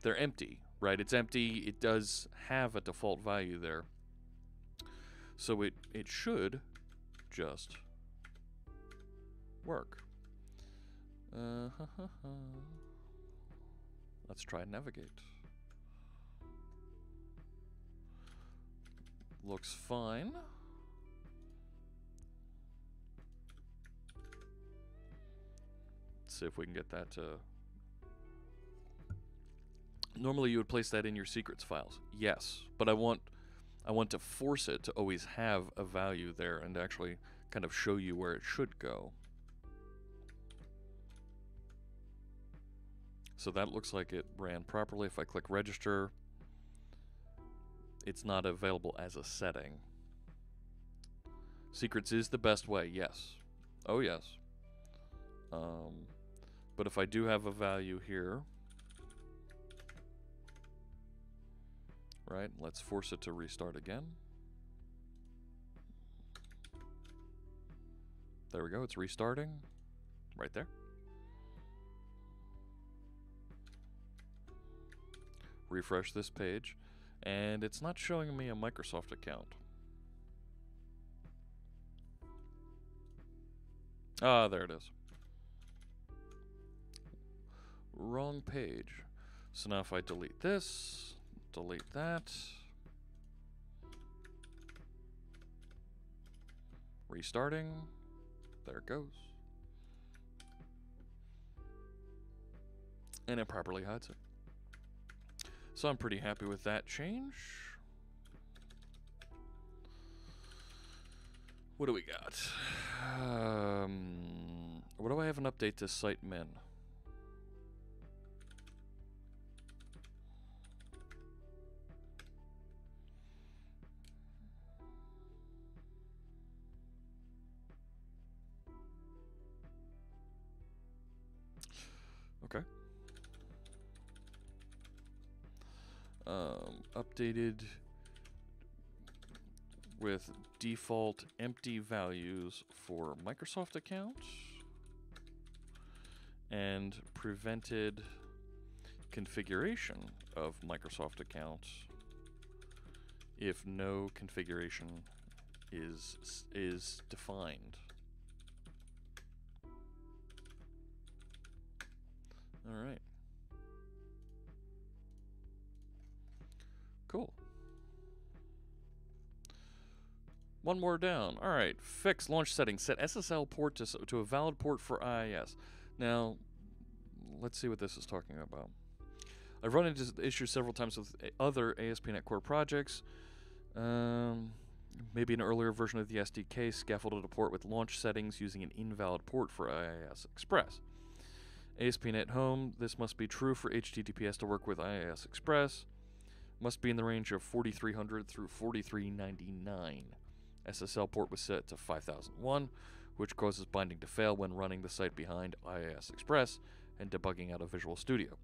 they're empty, right? It's empty. It does have a default value there. So it should just work. Let's try and navigate. Looks fine. Let's see if we can get that to... Normally you would place that in your secrets files. Yes, but I want to force it to always have a value there and actually kind of show you where it should go. So that looks like it ran properly. If I click register, it's not available as a setting. Secrets is the best way, yes. Oh yes. But if I do have a value here, right, let's force it to restart again. There we go, it's restarting. Right there. Refresh this page, and it's not showing me a Microsoft account. Ah, there it is. Wrong page. So now if I delete this, delete that, restarting, there it goes. And it properly hides it. So I'm pretty happy with that change. What do we got? What do I have an update to site min? Okay. Updated with default empty values for Microsoft accounts, and prevented configuration of Microsoft accounts if no configuration is defined. All right. Cool. One more down. All right. Fix launch settings. Set SSL port to a valid port for IIS. Now, let's see what this is talking about. I've run into issues several times with other ASP.NET Core projects. Maybe an earlier version of the SDK scaffolded a port with launch settings using an invalid port for IIS Express. ASP.NET Home, this must be true for HTTPS to work with IIS Express. Must be in the range of 4300 through 4399. SSL port was set to 5001, which causes binding to fail when running the site behind IIS Express and debugging out of Visual Studio.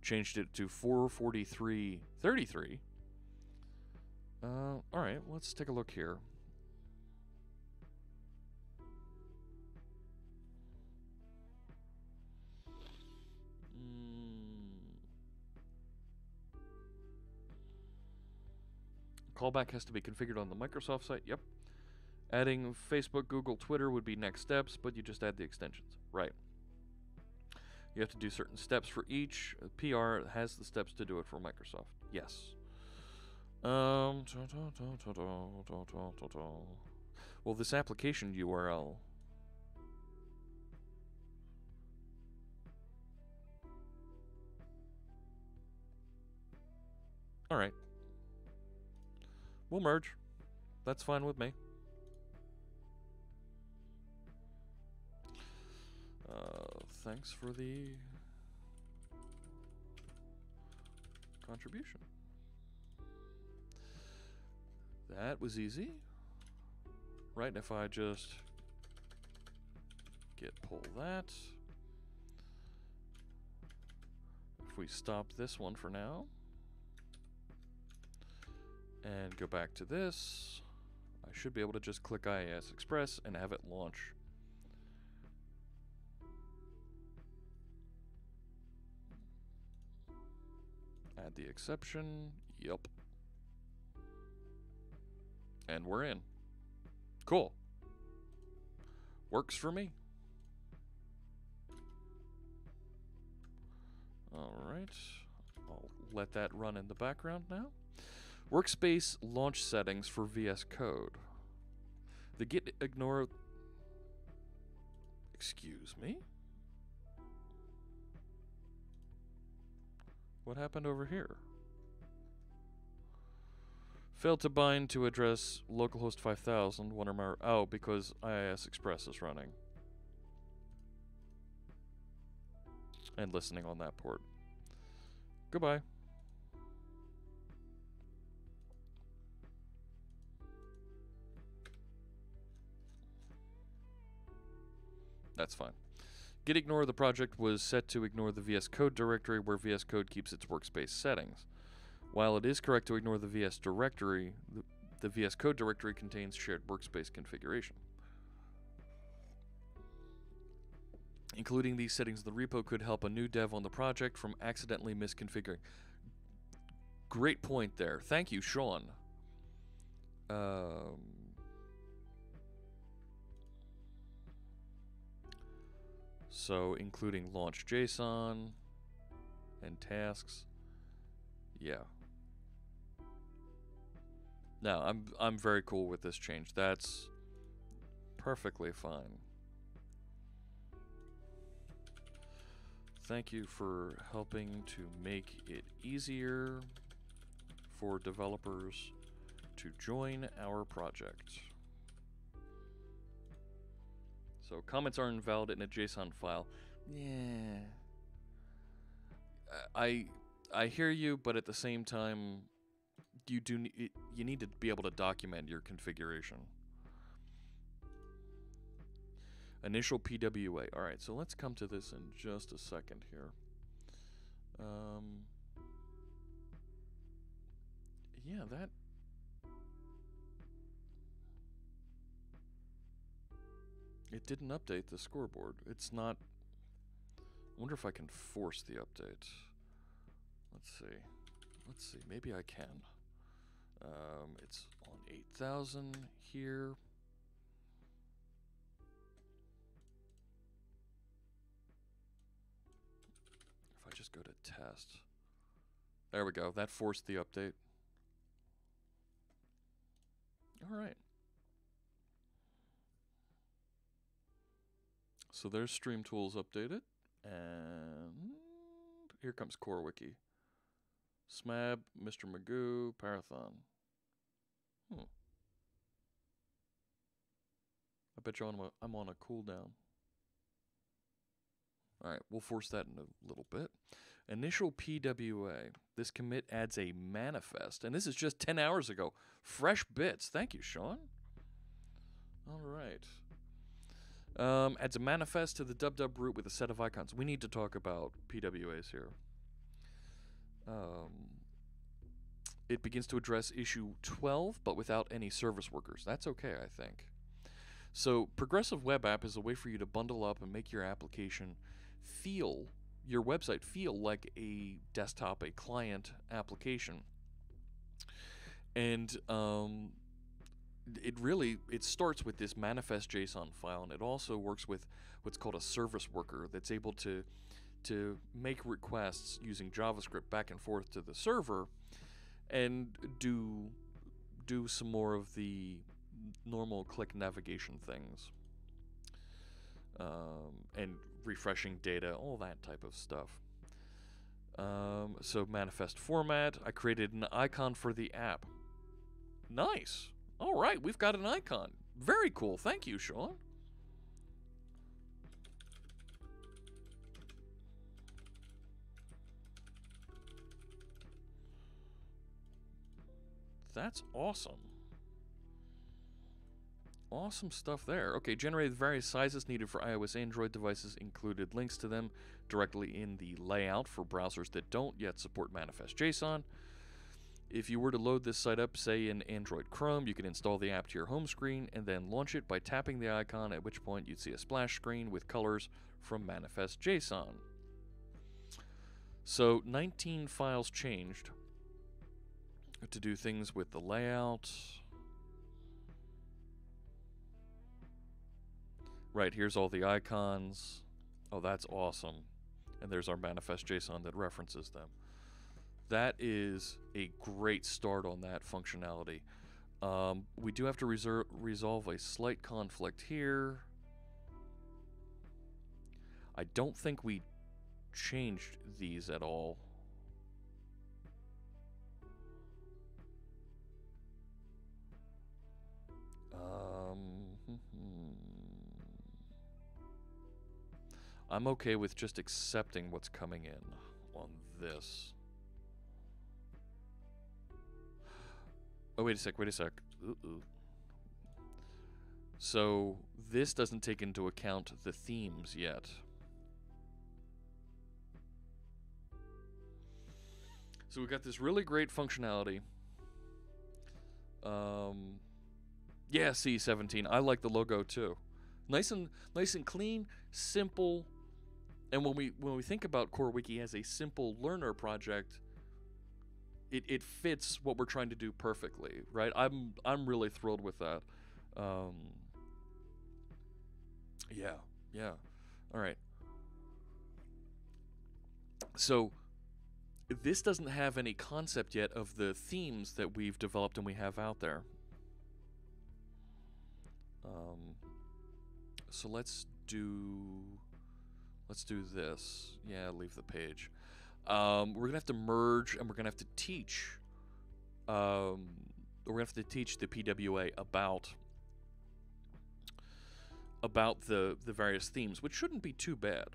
Changed it to 44333. Alright, let's take a look here. Callback has to be configured on the Microsoft site. Yep. Adding Facebook, Google, Twitter would be next steps, but you just add the extensions. Right. You have to do certain steps for each. PR has the steps to do it for Microsoft. Yes. Well, this application URL. All right. We'll merge. That's fine with me. Thanks for the contribution. That was easy. Right, if I just pull that. If we stop this one for now and go back to this, I should be able to just click IIS Express and have it launch. Add the exception. Yep. And we're in. Cool. Works for me. Alright. I'll let that run in the background now. Workspace launch settings for VS Code. The git ignore... Excuse me? What happened over here? Failed to bind to address localhost 5000, one or more. Oh, because IIS Express is running. And listening on that port. Goodbye. That's fine. Git ignore the project was set to ignore the VS Code directory where VS Code keeps its workspace settings. While it is correct to ignore the VS directory, the VS Code directory contains shared workspace configuration. Including these settings in the repo could help a new dev on the project from accidentally misconfiguring. Great point there. Thank you, Sean. So, including launch JSON and tasks. Yeah. Now, I'm very cool with this change. That's perfectly fine. Thank you for helping to make it easier for developers to join our project. So comments are invalid in a JSON file. Yeah. I hear you, but at the same time, you need to be able to document your configuration. Initial PWA. All right, so let's come to this in just a second here. yeah, that... It didn't update the scoreboard. It's not... I wonder if I can force the update. Let's see. Let's see. Maybe I can. It's on 8,000 here. If I just go to test. There we go. That forced the update. All right. So there's Stream Tools updated. And here comes CoreWiki. Smab, Mr. Magoo, Parathon. I bet you I'm on a cooldown. Alright, we'll force that in a little bit. Initial PWA. This commit adds a manifest. And this is just 10 hours ago. Fresh bits. Thank you, Sean. Alright. Adds a manifest to the dub root with a set of icons. We need to talk about PWAs here. It begins to address issue 12, but without any service workers. That's okay, I think. So, Progressive Web App is a way for you to bundle up and make your application feel, your website feel like a desktop, a client application. And it starts with this manifest JSON file, and it also works with what's called a service worker that's able to make requests using JavaScript back and forth to the server and do some more of the normal click navigation things, and refreshing data, all that type of stuff. So manifest format, I created an icon for the app. Nice. All right, we've got an icon. Very cool. Thank you, Sean. That's awesome. Awesome stuff there. Okay, generated various sizes needed for iOS, Android devices, included links to them directly in the layout for browsers that don't yet support manifest JSON. If you were to load this site up, say in Android Chrome, you can install the app to your home screen and then launch it by tapping the icon, at which point you'd see a splash screen with colors from manifest JSON. So 19 files changed to do things with the layout. Right, here's all the icons. Oh, that's awesome. And there's our manifest JSON that references them. That is a great start on that functionality. We do have to resolve a slight conflict here. I don't think we changed these at all. I'm okay with just accepting what's coming in on this. Oh, wait a sec. Ooh. So this doesn't take into account the themes yet. So we got this really great functionality. Yeah, C17. I like the logo too. Nice and clean, simple. And when we think about CoreWiki as a simple learner project, it fits what we're trying to do perfectly, right? I'm really thrilled with that. Yeah. All right. So this doesn't have any concept yet of the themes that we've developed and we have out there. So let's do this. Yeah, leave the page. We're gonna have to merge, and we're gonna have to teach. We're gonna have to teach the PWA about the various themes, which shouldn't be too bad.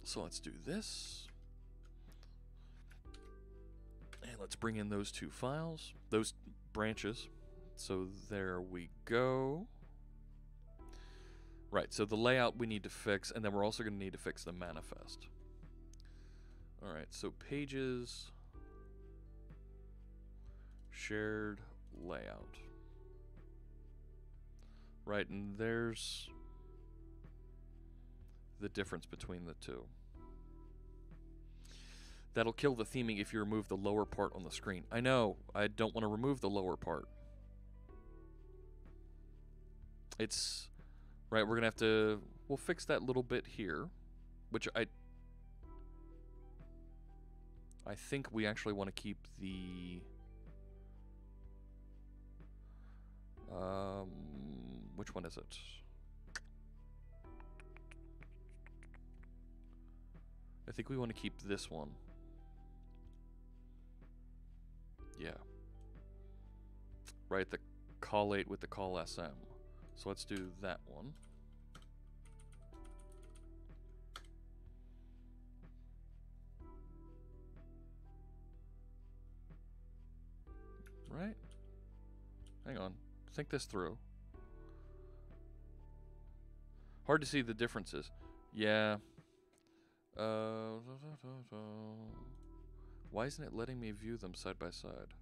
So let's do this, and let's bring in those two files, those branches. So there we go. Right, so the layout we need to fix, and then we're also going to need to fix the manifest. Alright, so pages. shared layout. Right, and there's the difference between the two. That'll kill the theming if you remove the lower part on the screen. I know, I don't want to remove the lower part. It's, right, we're going to have to, we'll fix that little bit here, which I think we actually want to keep the, which one is it? I think we want to keep this one. Yeah. Right, the collate with the call SM. So let's do that one. Right? Hang on. Think this through. Hard to see the differences. Yeah. Why isn't it letting me view them side by side?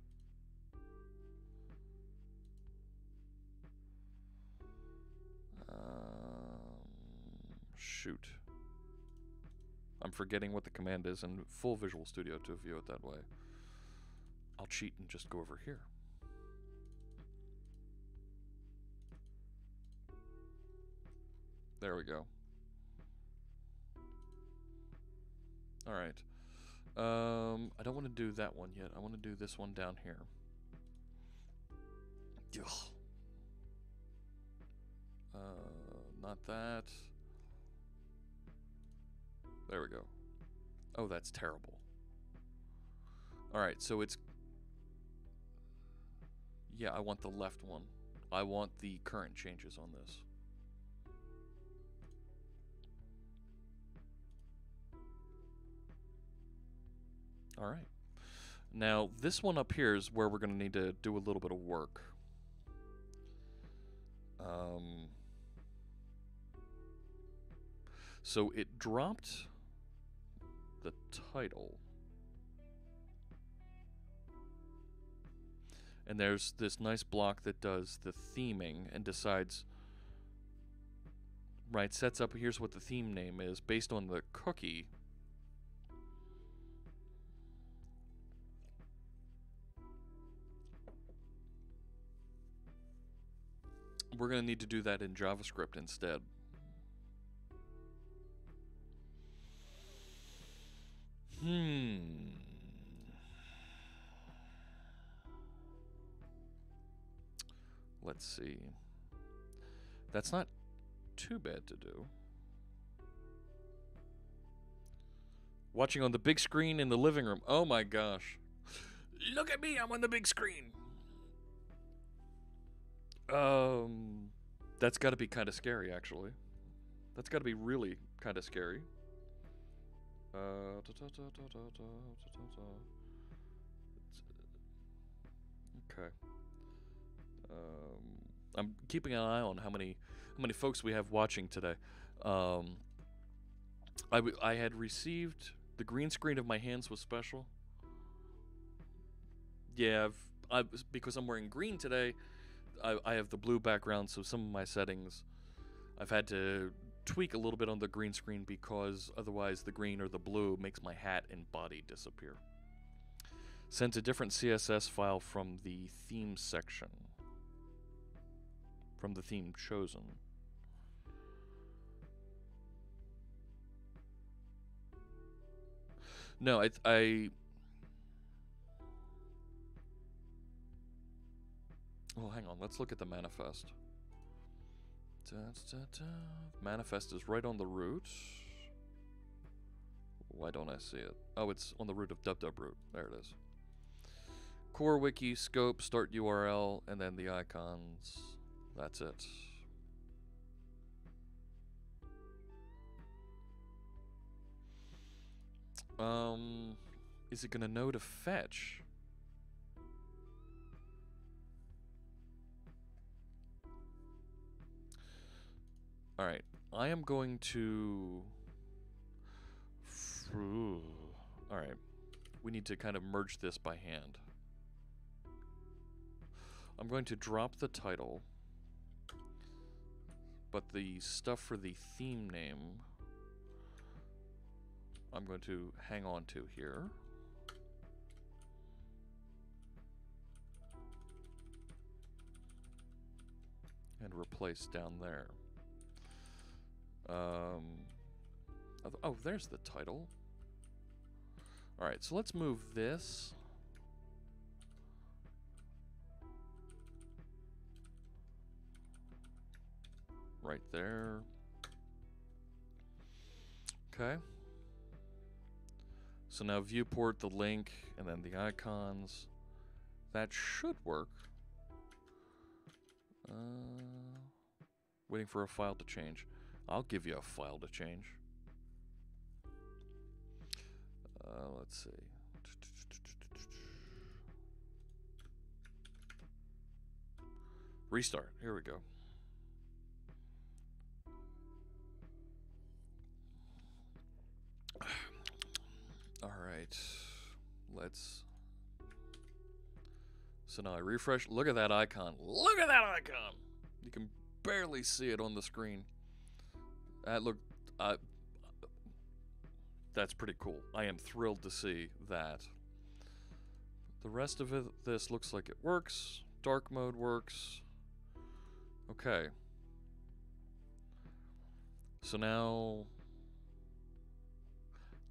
Shoot. I'm forgetting what the command is in full Visual Studio to view it that way. I'll cheat and just go over here. There we go. All right. I don't want to do that one yet. I want to do this one down here. Ugh. Not that. There we go. Oh, that's terrible. All right, so it's... Yeah, I want the left one. I want the current changes on this. All right. Now, this one up here is where we're going to need to do a little bit of work. So it dropped the title. And there's this nice block that does the theming and decides, right, sets up, here's what the theme name is based on the cookie. We're going to need to do that in JavaScript instead. Let's see. That's not too bad to do. Watching on the big screen in the living room. Oh my gosh. Look at me, I'm on the big screen. That's got to be kind of scary, actually. That's got to be really kind of scary. Okay. I'm keeping an eye on how many folks we have watching today. I had received the green screen of my hands was special. Yeah, because I'm wearing green today. I have the blue background, so some of my settings I've had to tweak a little bit on the green screen because otherwise the green or the blue makes my hat and body disappear. Sends a different CSS file from the theme section. From the theme chosen. No, well, hang on. Let's look at the manifest. Manifest is right on the root. Why don't I see it? Oh, it's on the root of root. There it is. CoreWiki, scope, start URL, and then the icons. That's it. Is it gonna know to fetch? All right, I am going to. All right, we need to kind of merge this by hand. I'm going to drop the title, but the stuff for the theme name I'm going to hang on to here. And replace down there. Oh, there's the title. Alright, so let's move this. Right there. Okay. So now viewport, the link, and then the icons. That should work. Waiting for a file to change. I'll give you a file to change. Let's see. Restart. Here we go. All right. Let's. So now I refresh. Look at that icon. Look at that icon. You can barely see it on the screen. That's pretty cool. I am thrilled to see that. The rest of it, this looks like it works. Dark mode works. Okay. So now,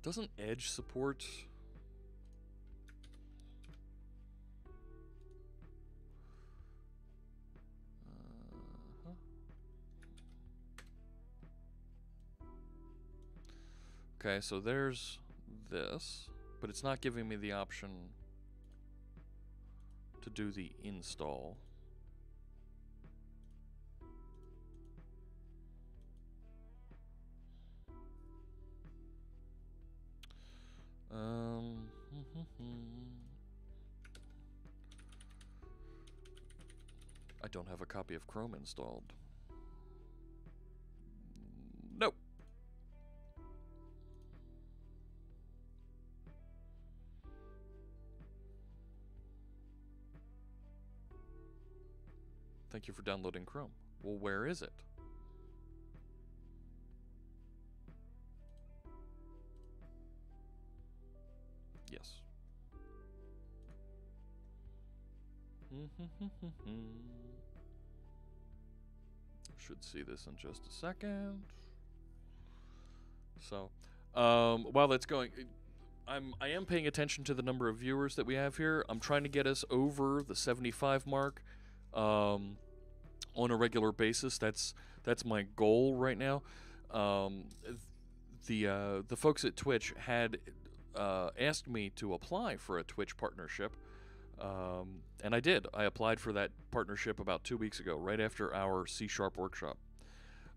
doesn't Edge support? Okay, so there's this, but it's not giving me the option to do the install. I don't have a copy of Chrome installed. Nope. Thank you for downloading Chrome. Well, where is it? Yes. Should see this in just a second. So, while that's going, I am paying attention to the number of viewers that we have here. I'm trying to get us over the 75 mark on a regular basis. That's my goal right now. The folks at Twitch had asked me to apply for a Twitch partnership, and I did. I applied for that partnership about 2 weeks ago, right after our C# workshop.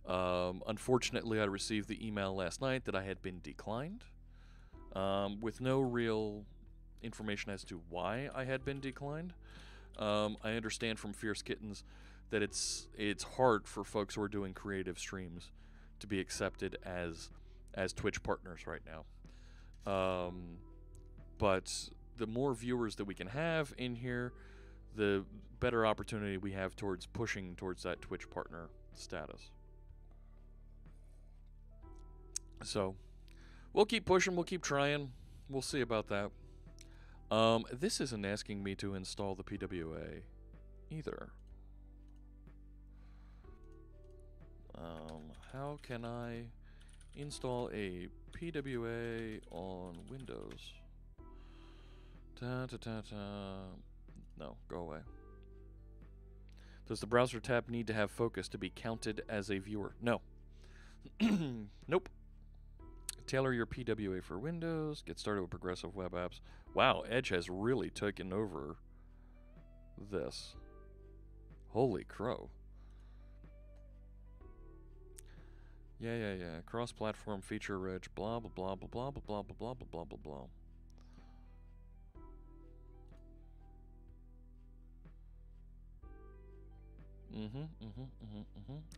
Unfortunately, I received the email last night that I had been declined, with no real information as to why I had been declined. I understand from Fierce Kittens that it's hard for folks who are doing creative streams to be accepted as Twitch partners right now. But the more viewers that we can have in here, the better opportunity we have towards pushing towards that Twitch partner status. So we'll keep pushing, we'll keep trying. We'll see about that. This isn't asking me to install the PWA either. How can I install a PWA on Windows? No, go away. Does the browser tab need to have focus to be counted as a viewer? No. Nope. Tailor your PWA for Windows. Get started with progressive web apps. Wow, Edge has really taken over this. Holy crow. Yeah. Cross-platform, feature-rich, blah, blah, blah, blah, blah, blah, blah, blah, blah, blah, blah, blah.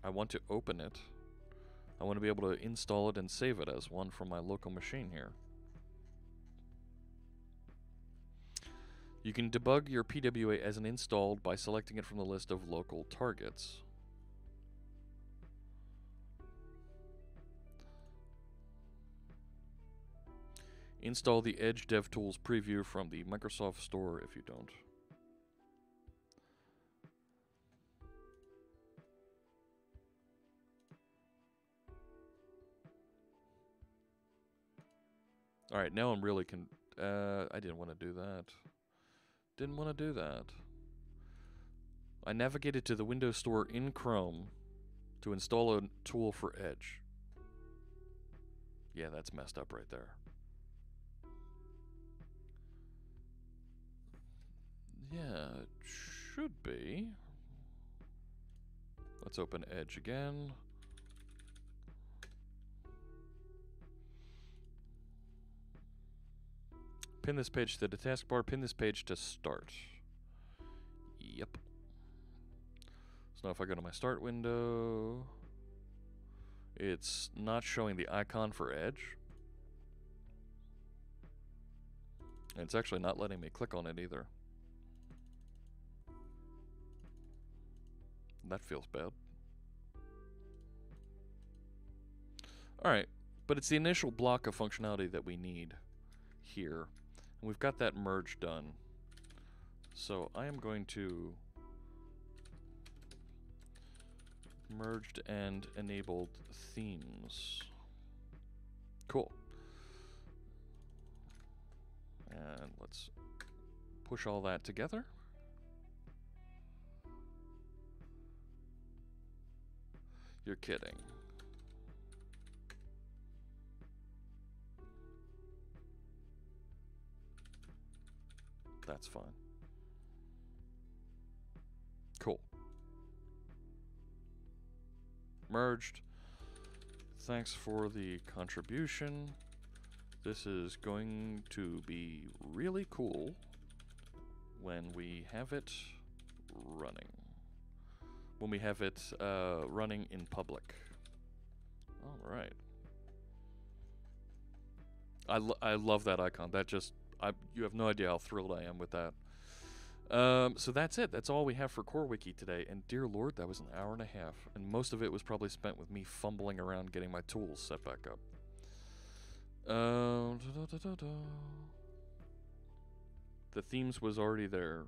I want to open it. I want to be able to install it and save it as one from my local machine here. You can debug your PWA as an installed by selecting it from the list of local targets. Install the Edge DevTools preview from the Microsoft Store if you don't. Alright, now I'm really I didn't want to do that. Didn't want to do that. I navigated to the Windows Store in Chrome to install a tool for Edge. Yeah, that's messed up right there. Yeah, it should be. Let's open Edge again. Pin this page to the taskbar, pin this page to start. Yep. So now if I go to my start window, it's not showing the icon for Edge. And it's actually not letting me click on it either. That feels bad. Alright, but it's the initial block of functionality that we need here. And we've got that merge done. So I am going to merged and enabled themes. Cool. And let's push all that together. You're kidding. That's fine. Cool. Merged. Thanks for the contribution. This is going to be really cool when we have it running. When we have it running in public. All right. I love that icon. That just, you have no idea how thrilled I am with that. So that's it. That's all we have for CoreWiki today. And dear Lord, that was an hour and a half. And most of it was probably spent with me fumbling around getting my tools set back up. The themes was already there.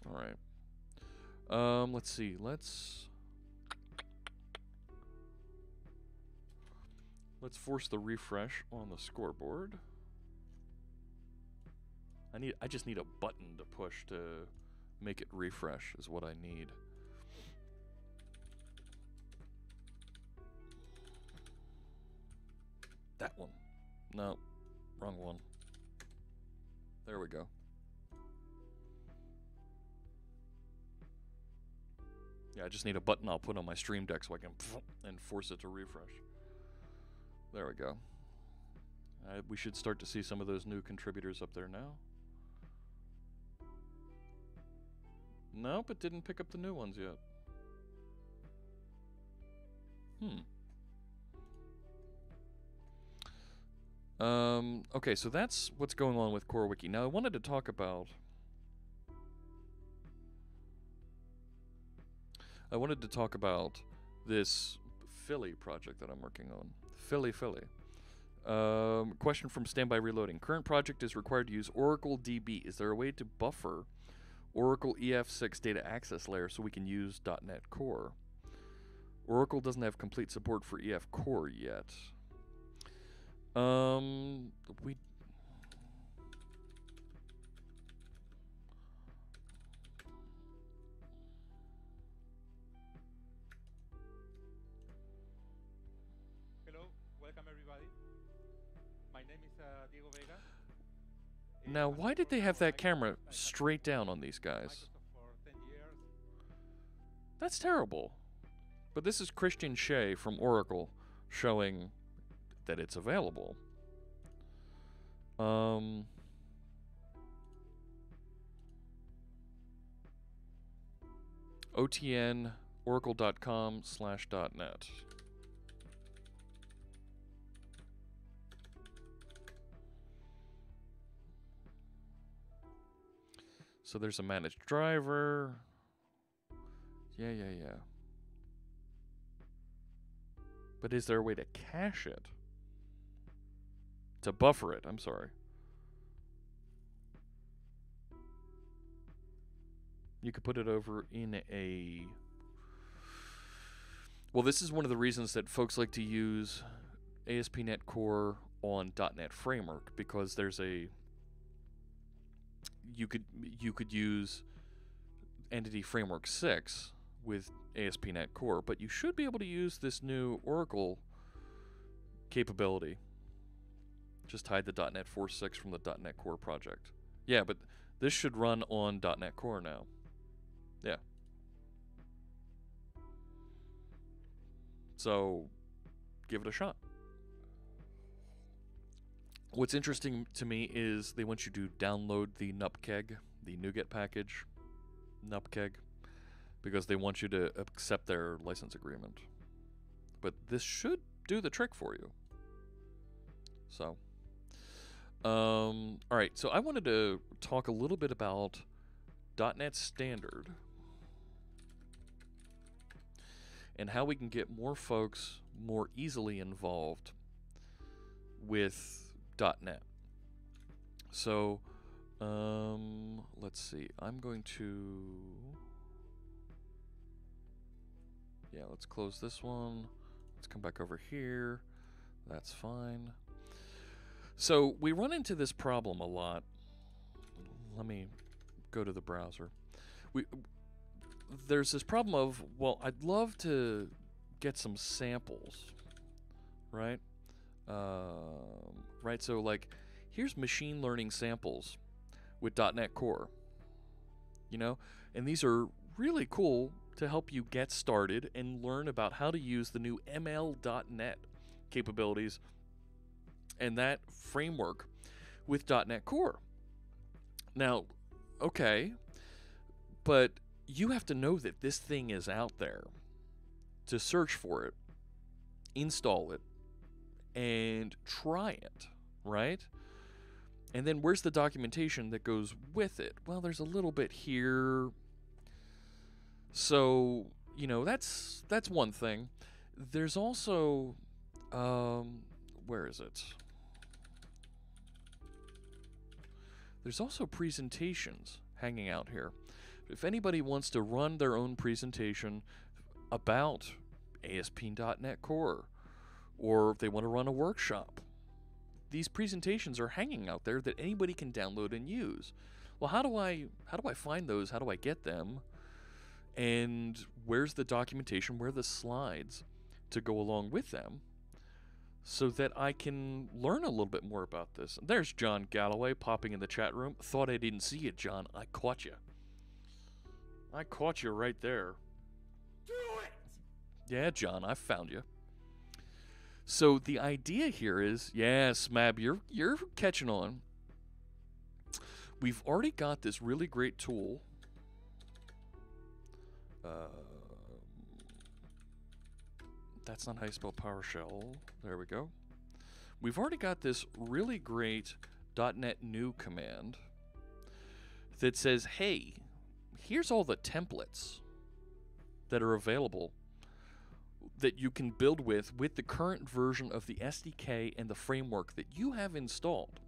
All right. Let's see. Let's force the refresh on the scoreboard. I just need a button to push to make it refresh is what I need. That one. No, wrong one. There we go. Yeah, I just need a button I'll put on my Stream Deck so I can and force it to refresh. There we go. We should start to see some of those new contributors up there now. Nope, it didn't pick up the new ones yet. Okay, so that's what's going on with CoreWiki. Now, I wanted to talk about this Philly project that I'm working on. Philly. Question from Standby Reloading. Current project is required to use Oracle DB. Is there a way to buffer Oracle EF6 data access layer so we can use .NET Core? Oracle doesn't have complete support for EF Core yet. We... Now, why did they have that camera straight down on these guys? That's terrible. But this is Christian Shea from Oracle showing that it's available. OTN oracle.com/.net. So there's a managed driver. Yeah. But is there a way to cache it? To buffer it, I'm sorry. You could put it over in a... Well, this is one of the reasons that folks like to use ASP.NET Core on .NET Framework, because there's a... You could use Entity Framework 6 with ASP.NET Core, but you should be able to use this new Oracle capability. Just hide the .NET 4.6 from the .NET Core project. Yeah, but this should run on .NET Core now. Yeah. So, give it a shot. What's interesting to me is they want you to download the nupkeg, the NuGet package, nupkeg, because they want you to accept their license agreement. But this should do the trick for you. So, all right. So I wanted to talk a little bit about .NET Standard and how we can get more folks more easily involved with .NET. So, let's see. I'm going to... Yeah, let's close this one. Let's come back over here. That's fine. So we run into this problem a lot. Let me go to the browser. There's this problem of, well, I'd love to get some samples, right? Right, so like, here's machine learning samples with .NET Core, you know? And these are really cool to help you get started and learn about how to use the new ML.NET capabilities and that framework with .NET Core. Now, okay, but you have to know that this thing is out there to search for it, install it, and try it, right? And then where's the documentation that goes with it? Well, there's a little bit here. So, you know, that's one thing. There's also, where is it? There's also presentations hanging out here. If anybody wants to run their own presentation about ASP.NET Core, or if they want to run a workshop, these presentations are hanging out there that anybody can download and use. Well, how do I find those? How do I get them? And where's the documentation? Where are the slides to go along with them, so that I can learn a little bit more about this? There's John Galloway popping in the chat room. Thought I didn't see you, John. I caught you. I caught you right there. Do it! Yeah, John, I found you. So the idea here is, yeah, Smab, you're catching on. We've already got this really great tool. That's not how you spell PowerShell. There we go. We've already got this really great .NET New command that says, hey, here's all the templates that are available that you can build with the current version of the SDK and the framework that you have installed.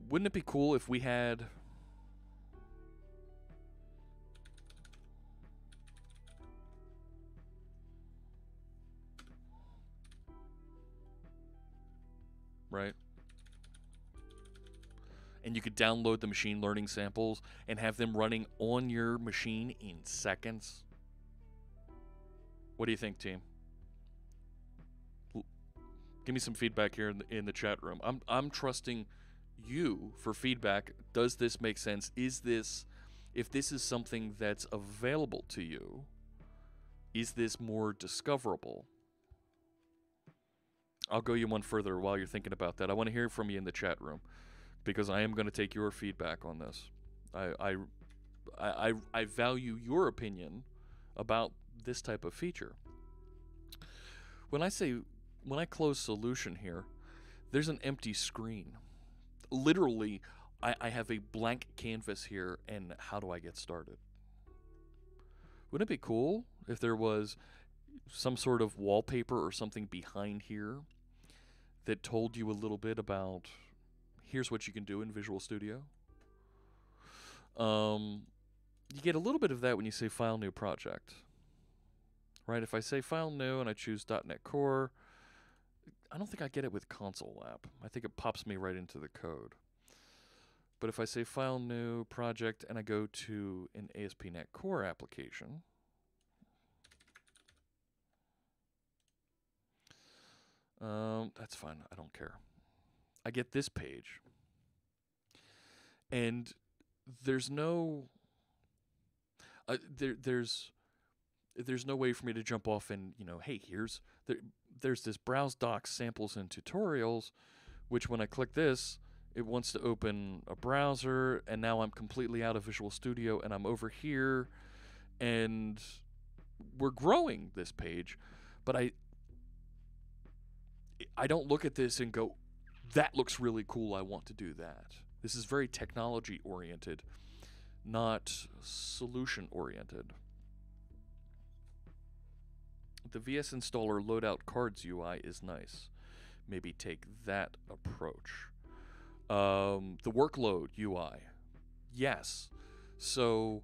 Wouldn't it be cool if we had... Right? And you could download the machine learning samples and have them running on your machine in seconds. What do you think, team? Give me some feedback here in the chat room. I'm trusting you for feedback. Does this make sense? Is this, if this is something that's available to you, is this more discoverable? I'll go you one further while you're thinking about that. I want to hear from you in the chat room, because I am going to take your feedback on this. I value your opinion about this type of feature. When I close solution here, there's an empty screen. Literally, I have a blank canvas here, and how do I get started? Wouldn't it be cool if there was some sort of wallpaper or something behind here that told you a little bit about here's what you can do in Visual Studio? You get a little bit of that when you say File New Project. Right? If I say File New and I choose .NET Core, I don't think I get it with Console App. I think it pops me right into the code. But if I say File New Project and I go to an ASP.NET Core application, that's fine. I don't care. I get this page. And there's no there's no way for me to jump off and, hey, there's this browse docs, samples, and tutorials, which when I click this, it wants to open a browser, and now I'm completely out of Visual Studio, and I'm over here, and we're growing this page, but I don't look at this and go, that looks really cool, I want to do that. This is very technology-oriented, not solution-oriented. The VS Installer Loadout Cards UI is nice. Maybe take that approach. The Workload UI. Yes. So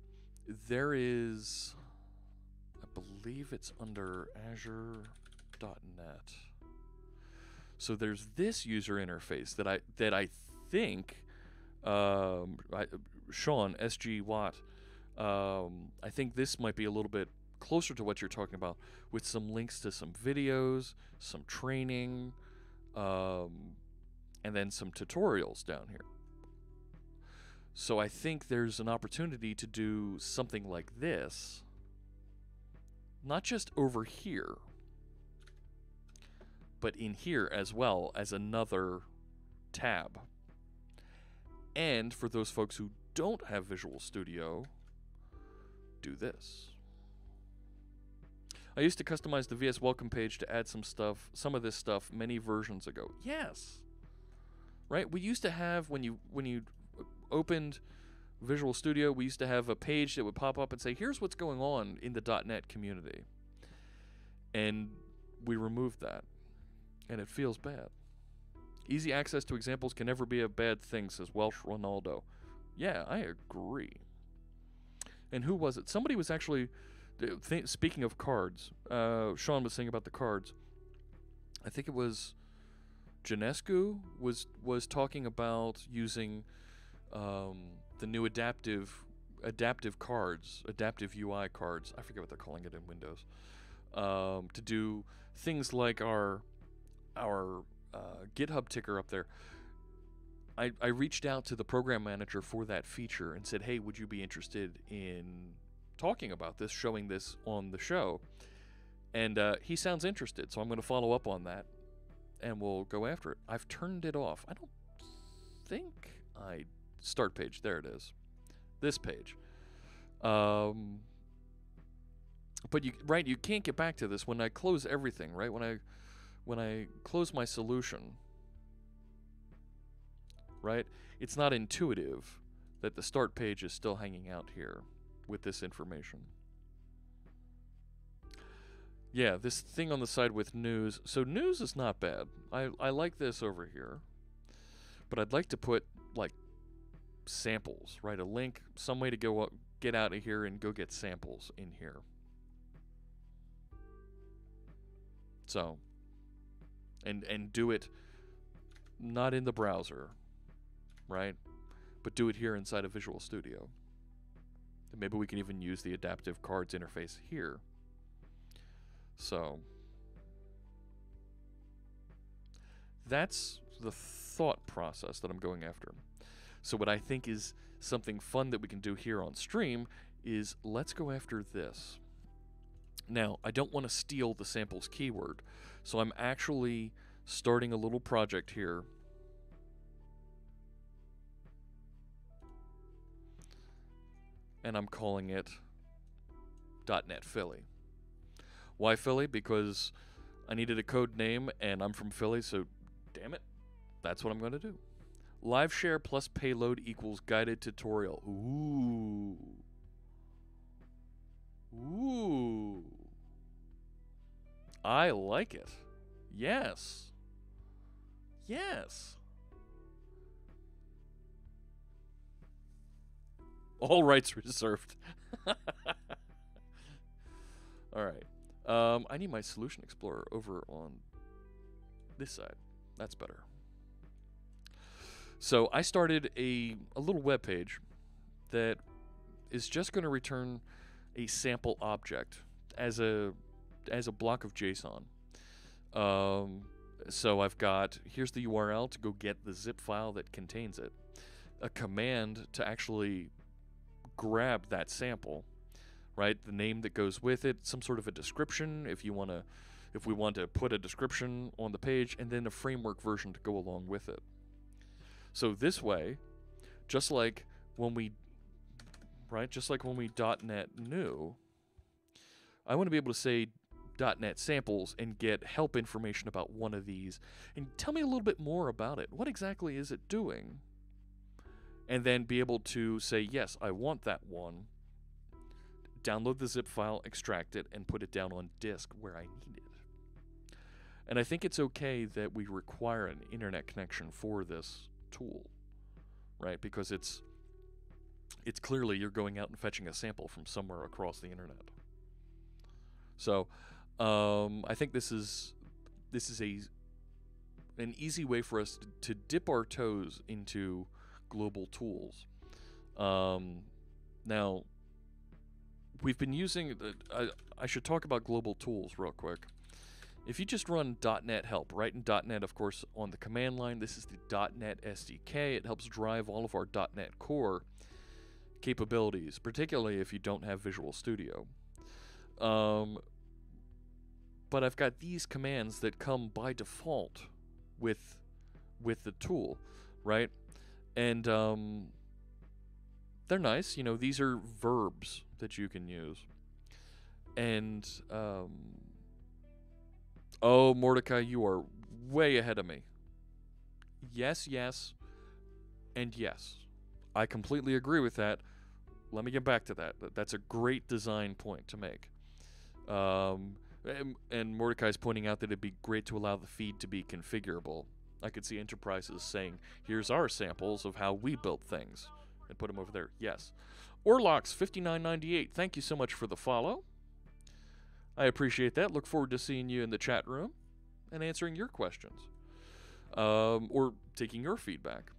there is, I believe it's under Azure.net. So there's this user interface that I think Sean, SG Watt, I think this might be a little bit closer to what you're talking about, with some links to some videos, some training, and then some tutorials down here. So I think there's an opportunity to do something like this, not just over here, but in here as well as another tab. And for those folks who don't have Visual Studio, do this. I used to customize the VS welcome page to add some of this stuff many versions ago. Yes. Right? We used to have, when you opened Visual Studio, we used to have a page that would pop up and say, here's what's going on in the .NET community. And we removed that. And it feels bad. Easy access to examples can never be a bad thing, says Welsh Ronaldo. Yeah, I agree. And who was it? Somebody was actually, speaking of cards, Sean was saying about the cards. I think it was Janescu was talking about using the new adaptive cards, adaptive UI cards. I forget what they're calling it in Windows, to do things like our GitHub ticker up there. I reached out to the program manager for that feature and said, hey, would you be interested in talking about this, showing this on the show? And he sounds interested, so I'm going to follow up on that, and we'll go after it. I've turned it off. I don't think start page, there it is. This page. But you can't get back to this when I close everything, right? When I close my solution, right? It's not intuitive that the start page is still hanging out here with this information. Yeah, this thing on the side with news. So news is not bad. I like this over here. But I'd like to put, like, samples, right? A link, some way to go get out of here and go get samples in here. So, and do it not in the browser, right? But do it here inside of Visual Studio. And maybe we can even use the adaptive cards interface here. So, that's the thought process that I'm going after. So what I think is something fun that we can do here on stream is let's go after this. Now, I don't want to steal the samples keyword, so I'm actually starting a little project here. And I'm calling it .NET Philly. Why Philly? Because I needed a code name, and I'm from Philly, so damn it, that's what I'm going to do. Live share plus payload equals guided tutorial. Ooh. Ooh. I like it. Yes. Yes. All rights reserved. All right. I need my Solution Explorer over on this side. That's better. So I started a little web page that is just going to return a sample object as a block of JSON. So I've got, here's the URL to go get the zip file that contains it, a command to actually grab that sample, right? The name that goes with it, some sort of a description if we want to put a description on the page, and then a framework version to go along with it. So this way, just like when we .NET new, I want to be able to say .NET samples and get help information about one of these, and tell me a little bit more about it. What exactly is it doing? And then be able to say, yes, I want that one. Download the zip file, extract it, and put it down on disk where I need it. And I think it's okay that we require an internet connection for this tool, right? Because it's clearly you're going out and fetching a sample from somewhere across the internet. So I think this is an easy way for us to dip our toes into global tools. Now, we've been using, I should talk about global tools real quick. If you just run .NET help, right in .NET, of course, on the command line, this is the .NET SDK. It helps drive all of our .NET Core capabilities, particularly if you don't have Visual Studio. But I've got these commands that come by default with the tool, right? And they're nice. You know, these are verbs that you can use. And oh, Mordecai, you are way ahead of me. Yes, yes, and yes. I completely agree with that. Let me get back to that. That's a great design point to make. And Mordecai's pointing out that it'd be great to allow the feed to be configurable. I could see enterprises saying, here's our samples of how we built things, and put them over there. Yes. Orlox5998, thank you so much for the follow. I appreciate that. Look forward to seeing you in the chat room and answering your questions, or taking your feedback.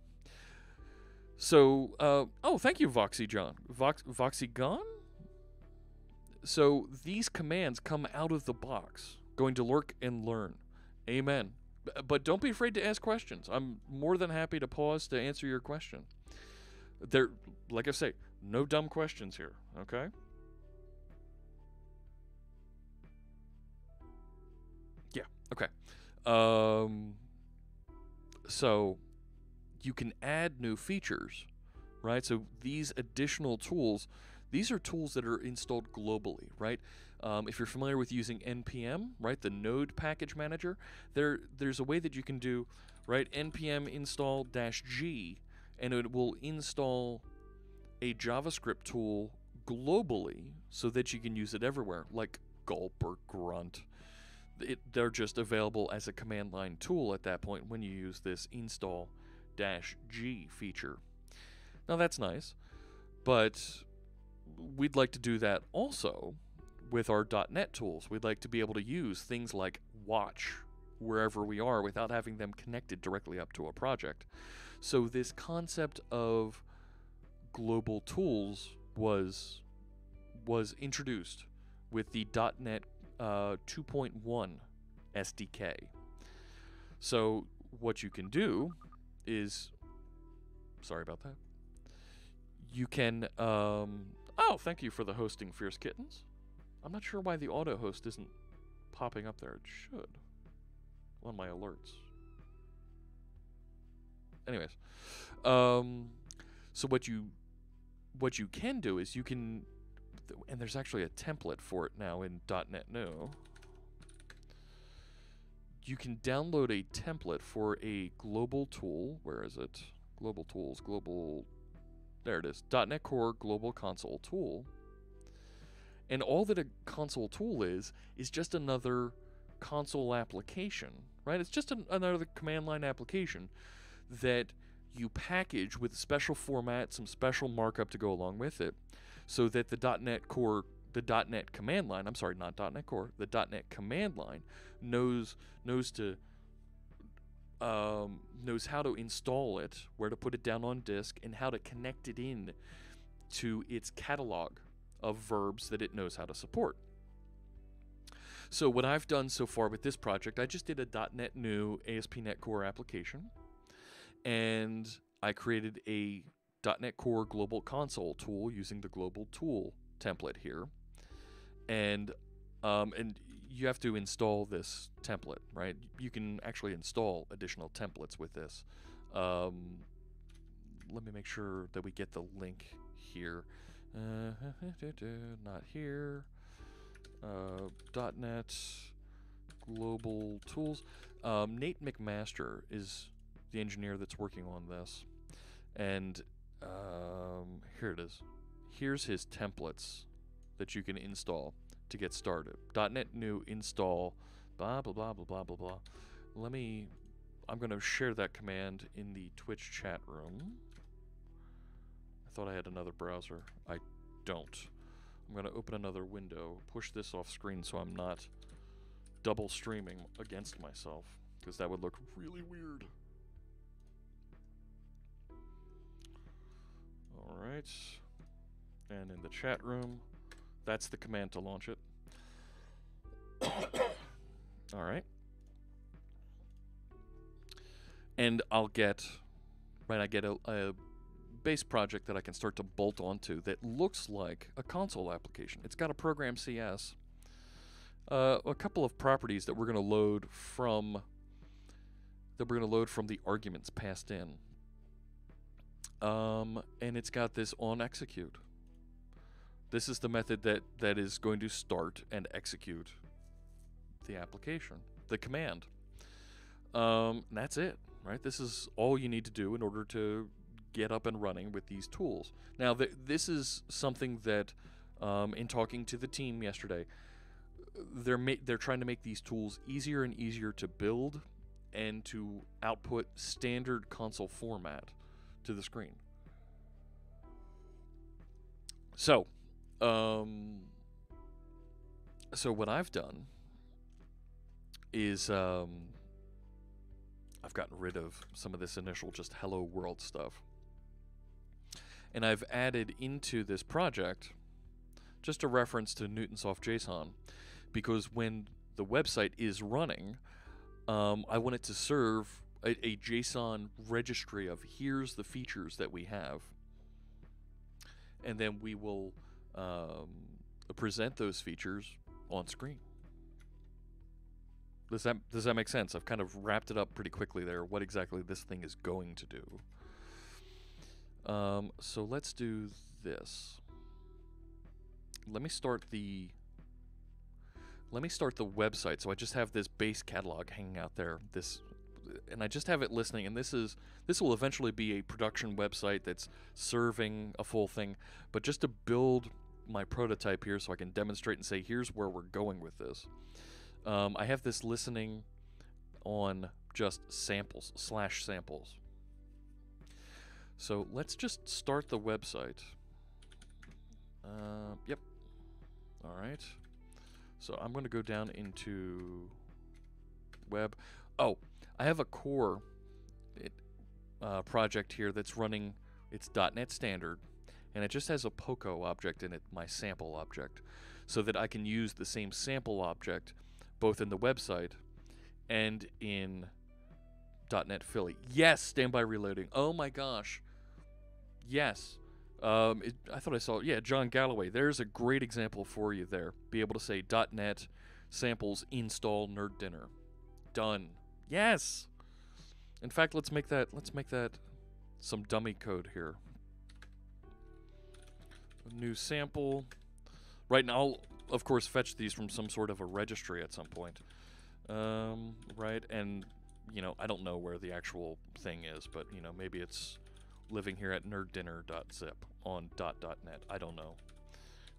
So, oh, thank you, Voxy John. Voxy Gone? So these commands come out of the box, going to lurk and learn. Amen. But don't be afraid to ask questions. I'm more than happy to pause to answer your question. There, like I say, no dumb questions here, okay? Yeah, okay. So you can add new features, right? So these additional tools, these are tools that are installed globally, right? If you're familiar with using NPM, right, the node package manager, there's a way that you can do, right, npm install -g, and it will install a JavaScript tool globally so that you can use it everywhere, like gulp or grunt. They're just available as a command line tool at that point when you use this install -g feature. Now that's nice, but we'd like to do that also with our .NET tools. We'd like to be able to use things like watch wherever we are without having them connected directly up to a project. So this concept of global tools was introduced with the .NET 2.1 SDK. So what you can do is, sorry about that, you can, oh, thank you for the hosting, Fierce Kittens. I'm not sure why the auto host isn't popping up there. It should on my alerts. Anyways, so what you can do is you can, and there's actually a template for it now in .NET New. You can download a template for a global tool. Where is it? Global Tools, there it is, .NET Core Global Console Tool. And all that a console tool is just another console application, right? It's just another command line application that you package with a special format, some special markup to go along with it, so that the .NET Core, the .NET command line, I'm sorry, not .NET Core, the .NET command line knows how to install it, where to put it down on disk, and how to connect it in to its catalog of verbs that it knows how to support. So what I've done so far with this project, I just did a .NET new ASP.NET Core application, and I created a .NET Core Global Console tool using the Global Tool template here, and you have to install this template, right? You can actually install additional templates with this. Let me make sure that we get the link here. Not here. .NET Global Tools. Nate McMaster is the engineer that's working on this, and here it is. Here's his templates that you can install to get started. .NET new install blah blah blah blah blah blah blah. I'm going to share that command in the Twitch chat room. I thought I had another browser. I don't. I'm going to open another window, push this off screen so I'm not double streaming against myself, because that would look really weird. Alright. And in the chat room, that's the command to launch it. Alright. And I get a base project that I can start to bolt onto that looks like a console application. It's got a program CS, a couple of properties that we're going to load from the arguments passed in, and it's got this on execute. This is the method that is going to start and execute the application, the command. And that's it, right? This is all you need to do in order to get up and running with these tools. Now, this is something that, in talking to the team yesterday, they're trying to make these tools easier and easier to build and to output standard console format to the screen. So what I've done is I've gotten rid of some of this initial just hello world stuff. And I've added into this project just a reference to Newtonsoft JSON, because when the website is running, I want it to serve a JSON registry of here's the features that we have. And then we will present those features on screen. Does that make sense? I've kind of wrapped it up pretty quickly there, what exactly this thing is going to do. So let's do this. Let me start the website. So I just have this base catalog hanging out there. And I just have it listening. And this will eventually be a production website that's serving a full thing. But just to build my prototype here, so I can demonstrate and say, here's where we're going with this. I have this listening on just samples /samples. So let's just start the website. Yep. All right. So I'm going to go down into web. Oh, I have a core project here that's running. It's .NET Standard, and it just has a POCO object in it, my sample object, so that I can use the same sample object both in the website and in .NET Philly. Yes, standby reloading. Oh my gosh. Yes. I thought I saw, yeah, John Galloway. There's a great example for you there. Be able to say .NET samples install nerd dinner. Done. Yes. In fact, let's make that some dummy code here. A new sample. Right now, I'll, of course, fetch these from some sort of a registry at some point. Right, and, you know, I don't know where the actual thing is, but, you know, maybe it's living here at nerddinner.zip on .net. I don't know.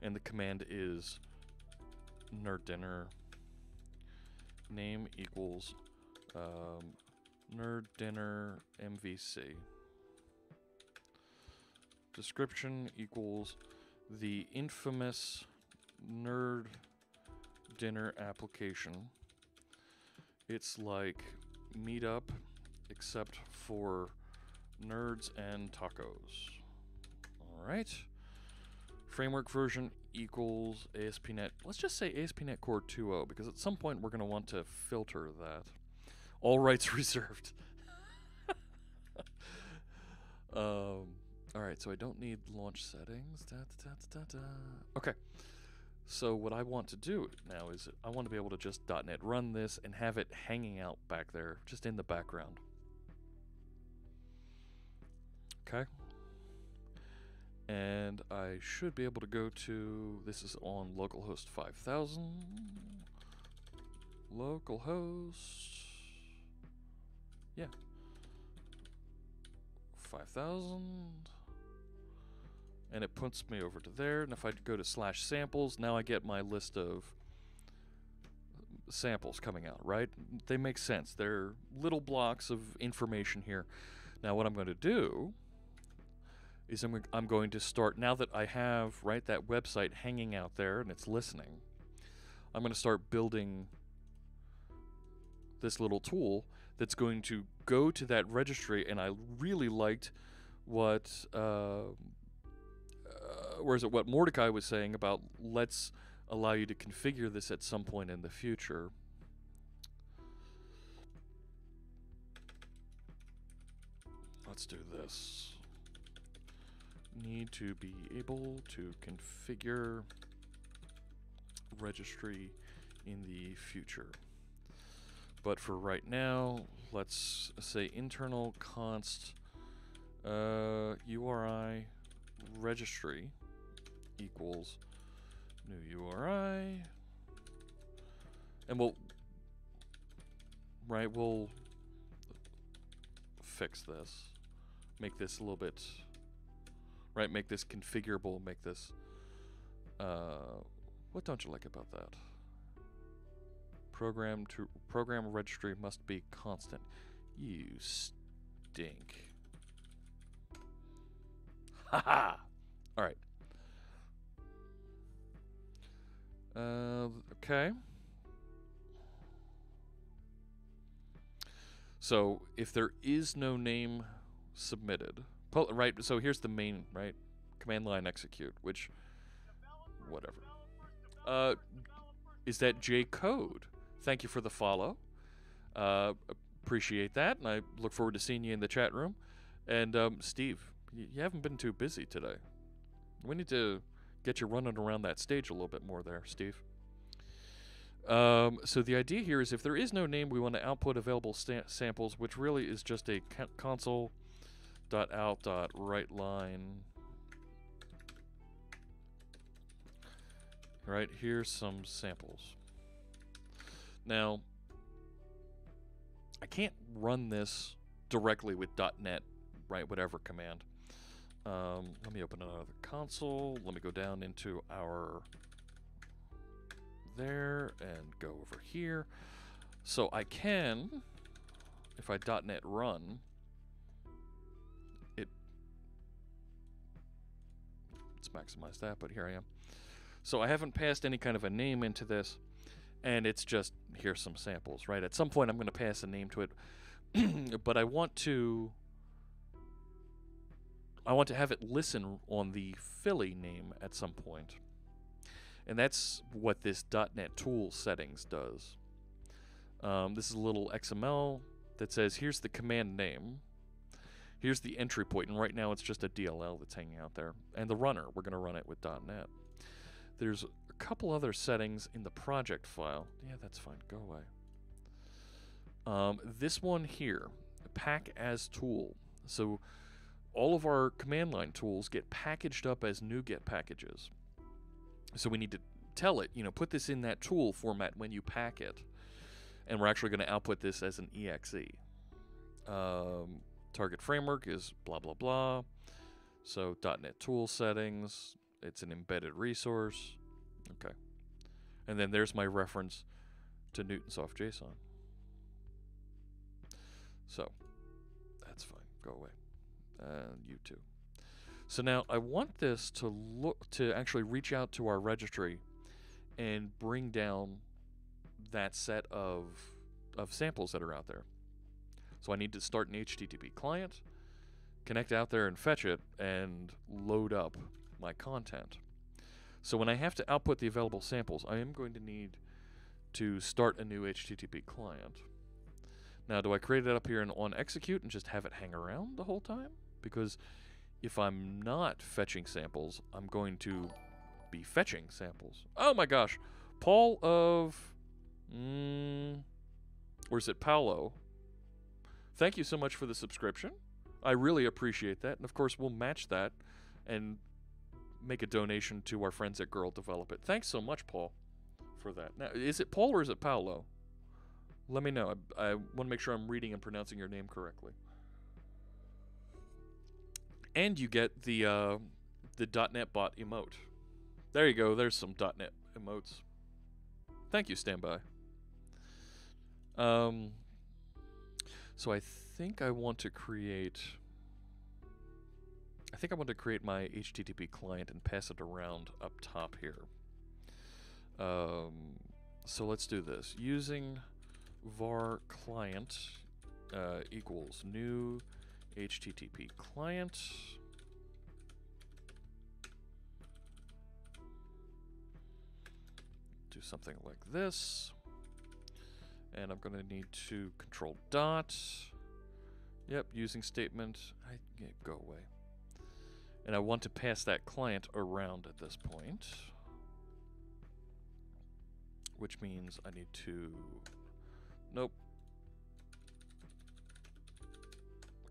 And the command is nerddinner name equals nerddinner MVC. Description equals the infamous nerd dinner application. It's like Meetup, except for nerds and tacos. All right. Framework version equals ASP.NET. Let's just say ASP.NET Core 2.0 because at some point we're going to want to filter that. All rights reserved. All right, so I don't need launch settings. Okay. So what I want to do now is I want to be able to just .NET run this and have it hanging out back there, just in the background. Okay. And I should be able to go to, this is on localhost 5000. Localhost. Yeah. 5000. And it puts me over to there. And if I go to /samples, now I get my list of samples coming out, right? They make sense. They're little blocks of information here. Now what I'm going to do is I'm going to start, now that I have, right, that website hanging out there and it's listening, I'm going to start building this little tool that's going to go to that registry. And I really liked what what Mordecai was saying about let's allow you to configure this at some point in the future. Let's do this. Need to be able to configure registry in the future. But for right now, let's say internal const URI registry equals new URI, and we'll fix this, make this a little bit, right, make this configurable, make this, what don't you like about that? Program registry must be constant. You stink. Haha! Alright. Okay. So, if there is no name submitted, right, so here's the main, right, command line execute, which, whatever. Is that J Code? Thank you for the follow. Appreciate that, and I look forward to seeing you in the chat room. And, Steve, you haven't been too busy today. We need to get you running around that stage a little bit more there, Steve. So the idea here is if there is no name, we want to output available samples, which really is just a console.out.writeLine. Right, here's some samples. Now, I can't run this directly with .NET, right, whatever command. Let me open another console. Let me go down into our there and go over here. So I can, if I .NET run, let's maximize that, but here I am. So I haven't passed any kind of a name into this, and it's just, here's some samples, right? At some point I'm going to pass a name to it, but I want to have it listen on the Philly name at some point. And that's what this .NET tool settings does. This is a little XML that says, here's the command name, here's the entry point, and right now it's just a DLL that's hanging out there. And the runner, we're going to run it with .NET. There's a couple other settings in the project file. Yeah, that's fine. Go away. This one here, pack as tool. So all of our command line tools get packaged up as NuGet packages. So we need to tell it, put this in that tool format when you pack it. And we're actually going to output this as an exe. target framework is blah, blah, blah. So .NET tool settings, it's an embedded resource. Okay. And then there's my reference to Newtonsoft JSON. So that's fine. Go away. You too. So now I want this to actually reach out to our registry and bring down that set of samples that are out there. So I need to start an HTTP client, connect out there and fetch it, and load up my content. So when I have to output the available samples, I am going to need to start a new HTTP client. Now, do I create it up here and on execute and just have it hang around the whole time? Because if I'm not fetching samples, I'm going to be fetching samples. Oh my gosh. Paul of... or is it Paolo? Thank you so much for the subscription. I really appreciate that. And of course, we'll match that and make a donation to our friends at Girl Develop It. Thanks so much, Paul, for that. Now, is it Paul or is it Paolo? Let me know. I want to make sure I'm reading and pronouncing your name correctly. And you get the .NET Bot emote. There you go. There's some .NET emotes. Thank you, Standby. So I think I want to create my HTTP client and pass it around up top here. So let's do this. Using var client equals new HTTP client. Do something like this. And I'm going to need to control dot. Yep, using statement. Go away. And I want to pass that client around at this point. Which means I need to... Nope.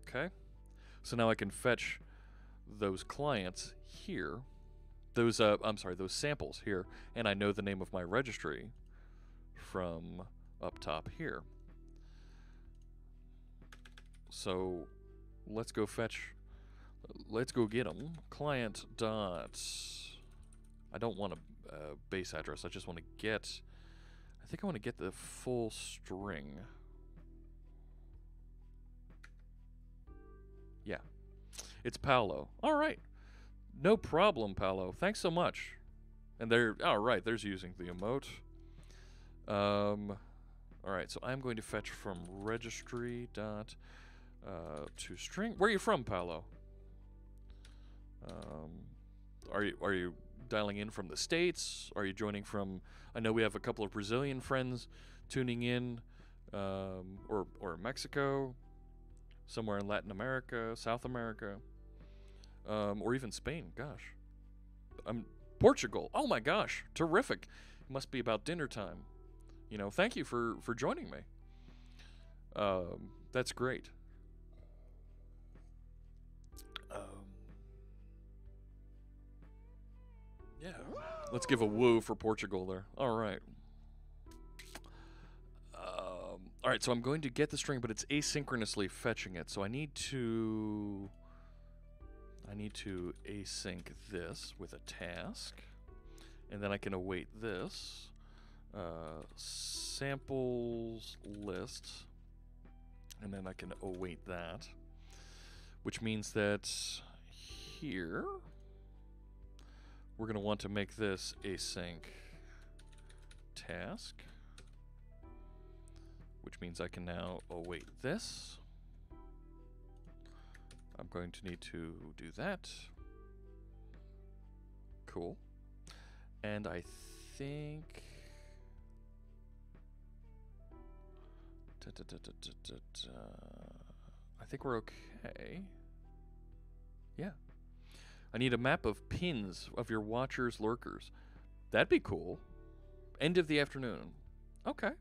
Okay. So now I can fetch those clients here. Those, those samples here. And I know the name of my registry from up top here. So let's go get them. Client dot, I don't want a base address, I just want to get, I think I want to get the full string. Yeah, it's Paolo. All right, no problem, Paolo. Thanks so much. And they're, all right, there's using the emote. All right, so I'm going to fetch from registry dot to string. Where are you from, Paolo? Are you dialing in from the States? Are you joining from? I know we have a couple of Brazilian friends tuning in, or Mexico, somewhere in Latin America, South America, or even Spain. Gosh, Portugal. Oh my gosh, terrific! It must be about dinner time. You know, thank you for joining me. That's great. Yeah, let's give a woo for Portugal there. All right. All right, so I'm going to get the string, but it's asynchronously fetching it. So I need to async this with a task, and then I can await this. Samples list, and then I can await that, which means that here we're going to want to make this async task, which means I can now await this. I'm going to need to do that. Cool. And I think we're okay. Yeah. I need a map of pins of your watchers, lurkers. That'd be cool. End of the afternoon. Okay.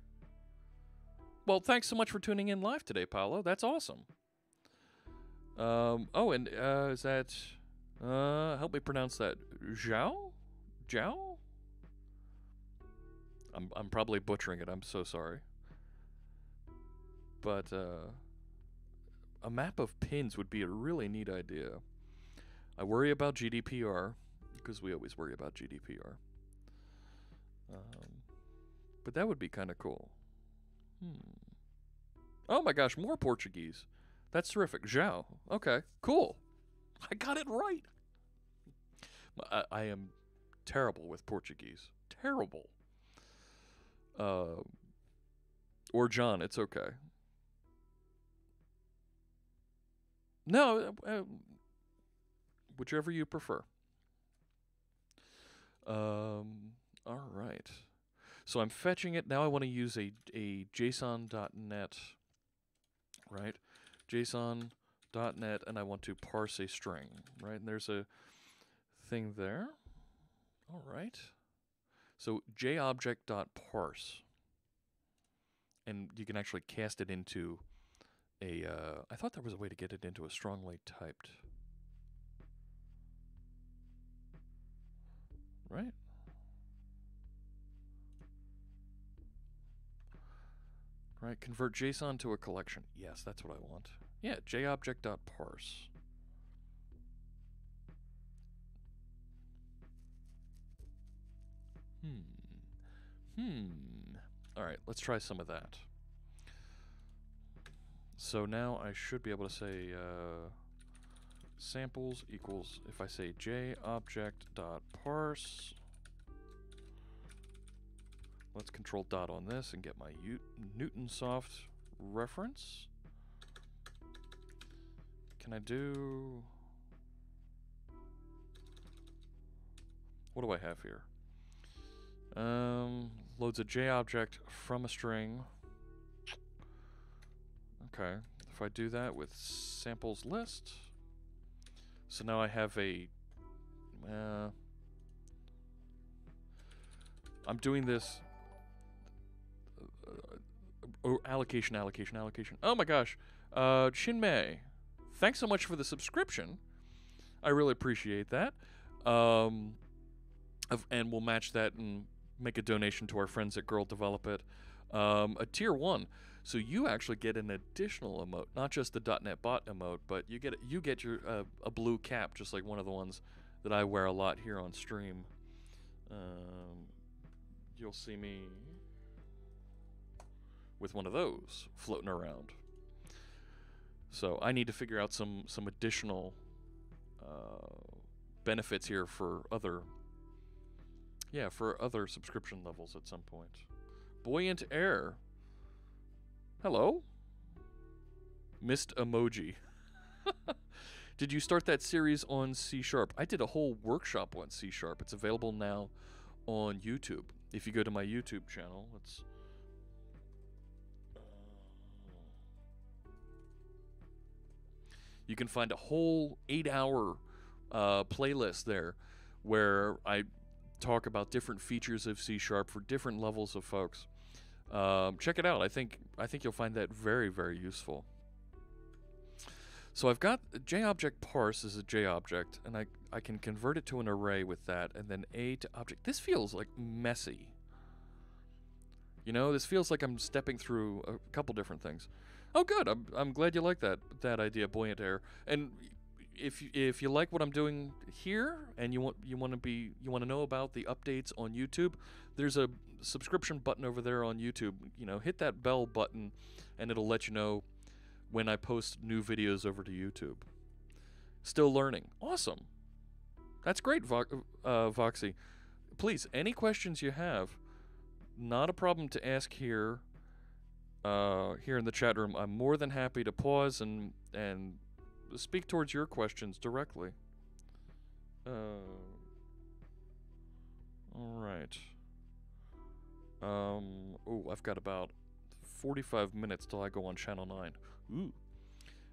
Well, thanks so much for tuning in live today, Paolo. That's awesome. Oh, and is that... help me pronounce that. Zhao? Zhao? I'm probably butchering it. I'm so sorry. But, a map of pins would be a really neat idea. I worry about GDPR, because we always worry about GDPR. But that would be kind of cool. Oh my gosh, more Portuguese. That's terrific. João. Okay, cool. I got it right. I am terrible with Portuguese. Terrible. Or John, it's okay. No, whichever you prefer. All right. So I'm fetching it. Now I want to use a JSON.net, right? JSON.net, and I want to parse a string, right? And there's a thing there. All right. So jobject.parse. And you can actually cast it into a, I thought there was a way to get it into a strongly typed. Right? Right, convert JSON to a collection. Yes, that's what I want. Yeah, jobject.parse. All right, let's try some of that. So now I should be able to say samples equals, if I say jobject.parse, let's control dot on this and get my Newtonsoft reference. Can I do... What do I have here? Loads a JObject from a string. Okay, if I do that with samples list, so now I have a, I'm doing this, allocation. Oh my gosh, Shinmei, thanks so much for the subscription. I really appreciate that. And we'll match that and make a donation to our friends at Girl Develop It. A tier 1. So you actually get an additional emote, not just the .NET Bot emote, but you get your a blue cap, just like one of the ones that I wear a lot here on stream. You'll see me with one of those floating around. So I need to figure out some additional benefits here for other subscription levels at some point. Buoyant Air. Hello? Missed emoji. Did you start that series on C#? I did a whole workshop on C#. It's available now on YouTube. If you go to my YouTube channel, let's... you can find a whole 8-hour playlist there where I talk about different features of C# for different levels of folks. Check it out. I think you'll find that very, very useful. So I've got JObject parse as a JObject, and I can convert it to an array with that, and then A to object. This feels like messy. You know, this feels like I'm stepping through a couple different things. Oh, good. I'm glad you like that idea, Buoyant Air. And if you like what I'm doing here, and you want to know about the updates on YouTube, there's a subscription button over there on YouTube. You know, hit that bell button, and it'll let you know when I post new videos over to YouTube. Still learning. Awesome. That's great, Voxy. Please, any questions you have, not a problem to ask here. Here in the chat room, I'm more than happy to pause and speak towards your questions directly. All right. Oh, I've got about 45 minutes till I go on Channel 9. Ooh.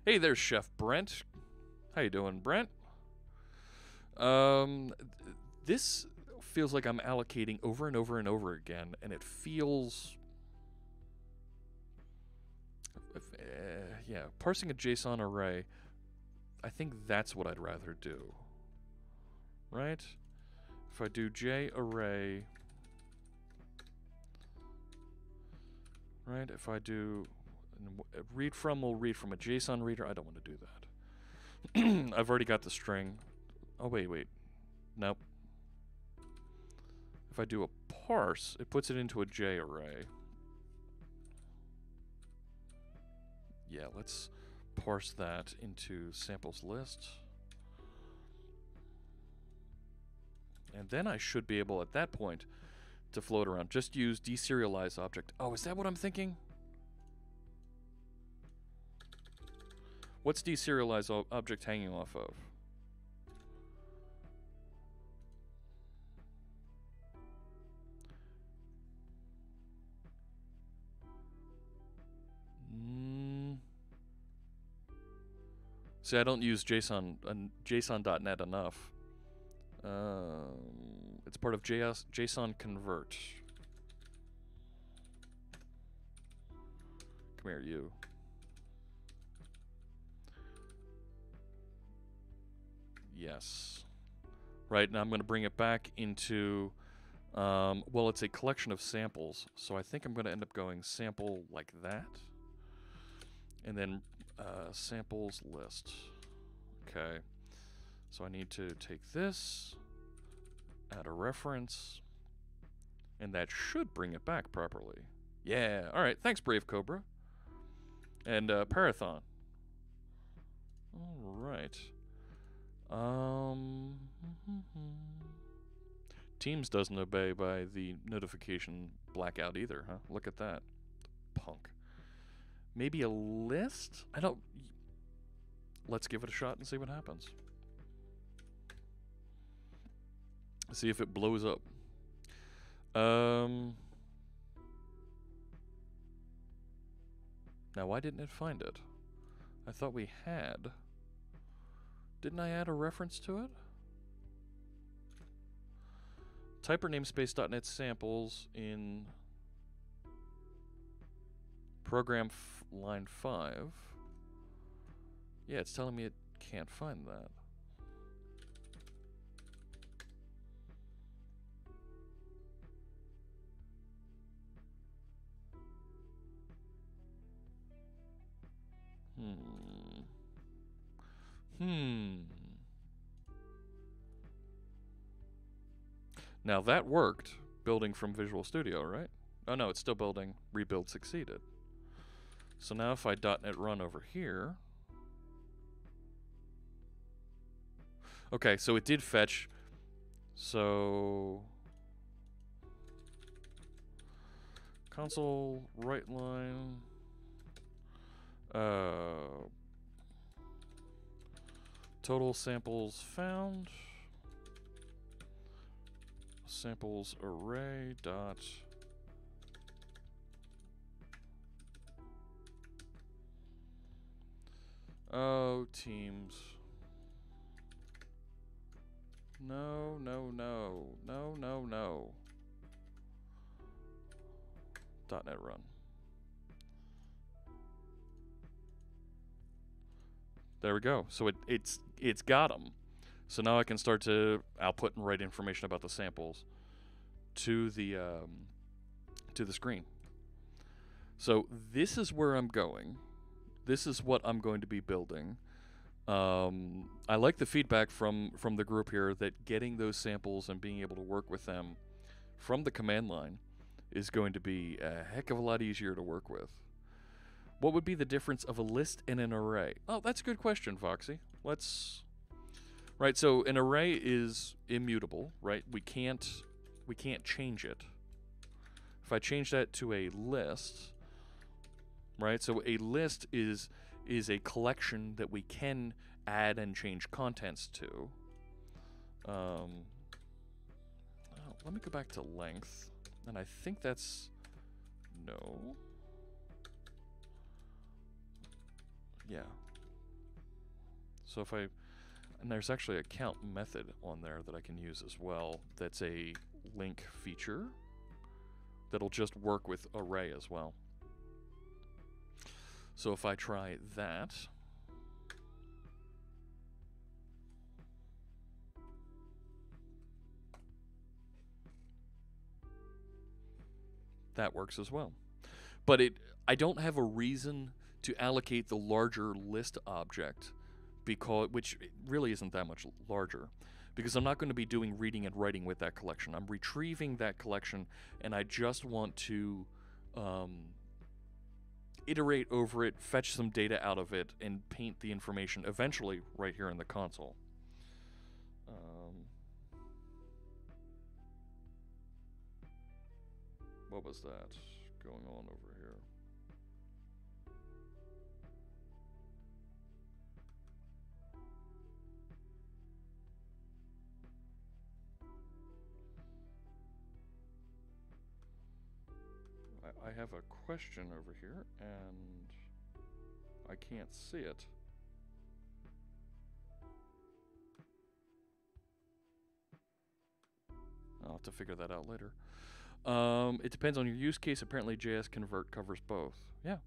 Hey, there's Chef Brent. How you doing, Brent? This feels like I'm allocating over and over and over again, and it feels... yeah, parsing a JSON array, I think that's what I'd rather do. Right? If I do JArray, right? If I do And read from will read from a JSON reader. I don't want to do that. I've already got the string. Oh, wait. Nope. If I do a parse, it puts it into a J array. Yeah, let's parse that into samples list. And then I should be able, at that point, to float around. Just use deserialize object. Oh, is that what I'm thinking? What's deserialize object hanging off of? See, I don't use JSON.NET enough. It's part of JSON convert. Come here, you. Yes. Right, now I'm going to bring it back into, well, it's a collection of samples. So I think I'm going to end up going sample like that. And then samples list. Okay. So I need to take this, add a reference, and that should bring it back properly. Yeah. All right. Thanks, Brave Cobra. And Parathon. All right. Teams doesn't obey by the notification blackout either, huh? Look at that. Punk. Maybe a list? I don't... Let's give it a shot and see what happens. See if it blows up. Now, why didn't it find it? I thought we had. Didn't I add a reference to it? Typer namespace.net samples in program line 5. Yeah, it's telling me it can't find that. Now that worked, building from Visual Studio, right? Oh no, it's still building. Rebuild succeeded. So now if I .NET run over here. Okay, so it did fetch. So console right line. Total samples found. Samples array dot. Oh, teams. No. .NET run. There we go. So it's got them. So now I can start to output and write information about the samples to the screen. So this is where I'm going. This is what I'm going to be building. I like the feedback from the group here that getting those samples and being able to work with them from the command line is going to be a heck of a lot easier to work with. What would be the difference of a list and an array? Oh, that's a good question, Foxy. Right, so an array is immutable, right? We can't change it. If I change that to a list, right? So a list is a collection that we can add and change contents to. Let me go back to length, and I think that's no. Yeah. So if and there's actually a count method on there that I can use as well. That's a link feature that'll just work with array as well. So if I try that, that works as well. But I don't have a reason to allocate the larger list object, which really isn't that much larger, because I'm not going to be doing reading and writing with that collection. I'm retrieving that collection, and I just want to iterate over it, fetch some data out of it, and paint the information eventually right here in the console. What was that going on over here? I have a question over here, and I can't see it. I'll have to figure that out later. It depends on your use case. Apparently JS Convert covers both. Yeah.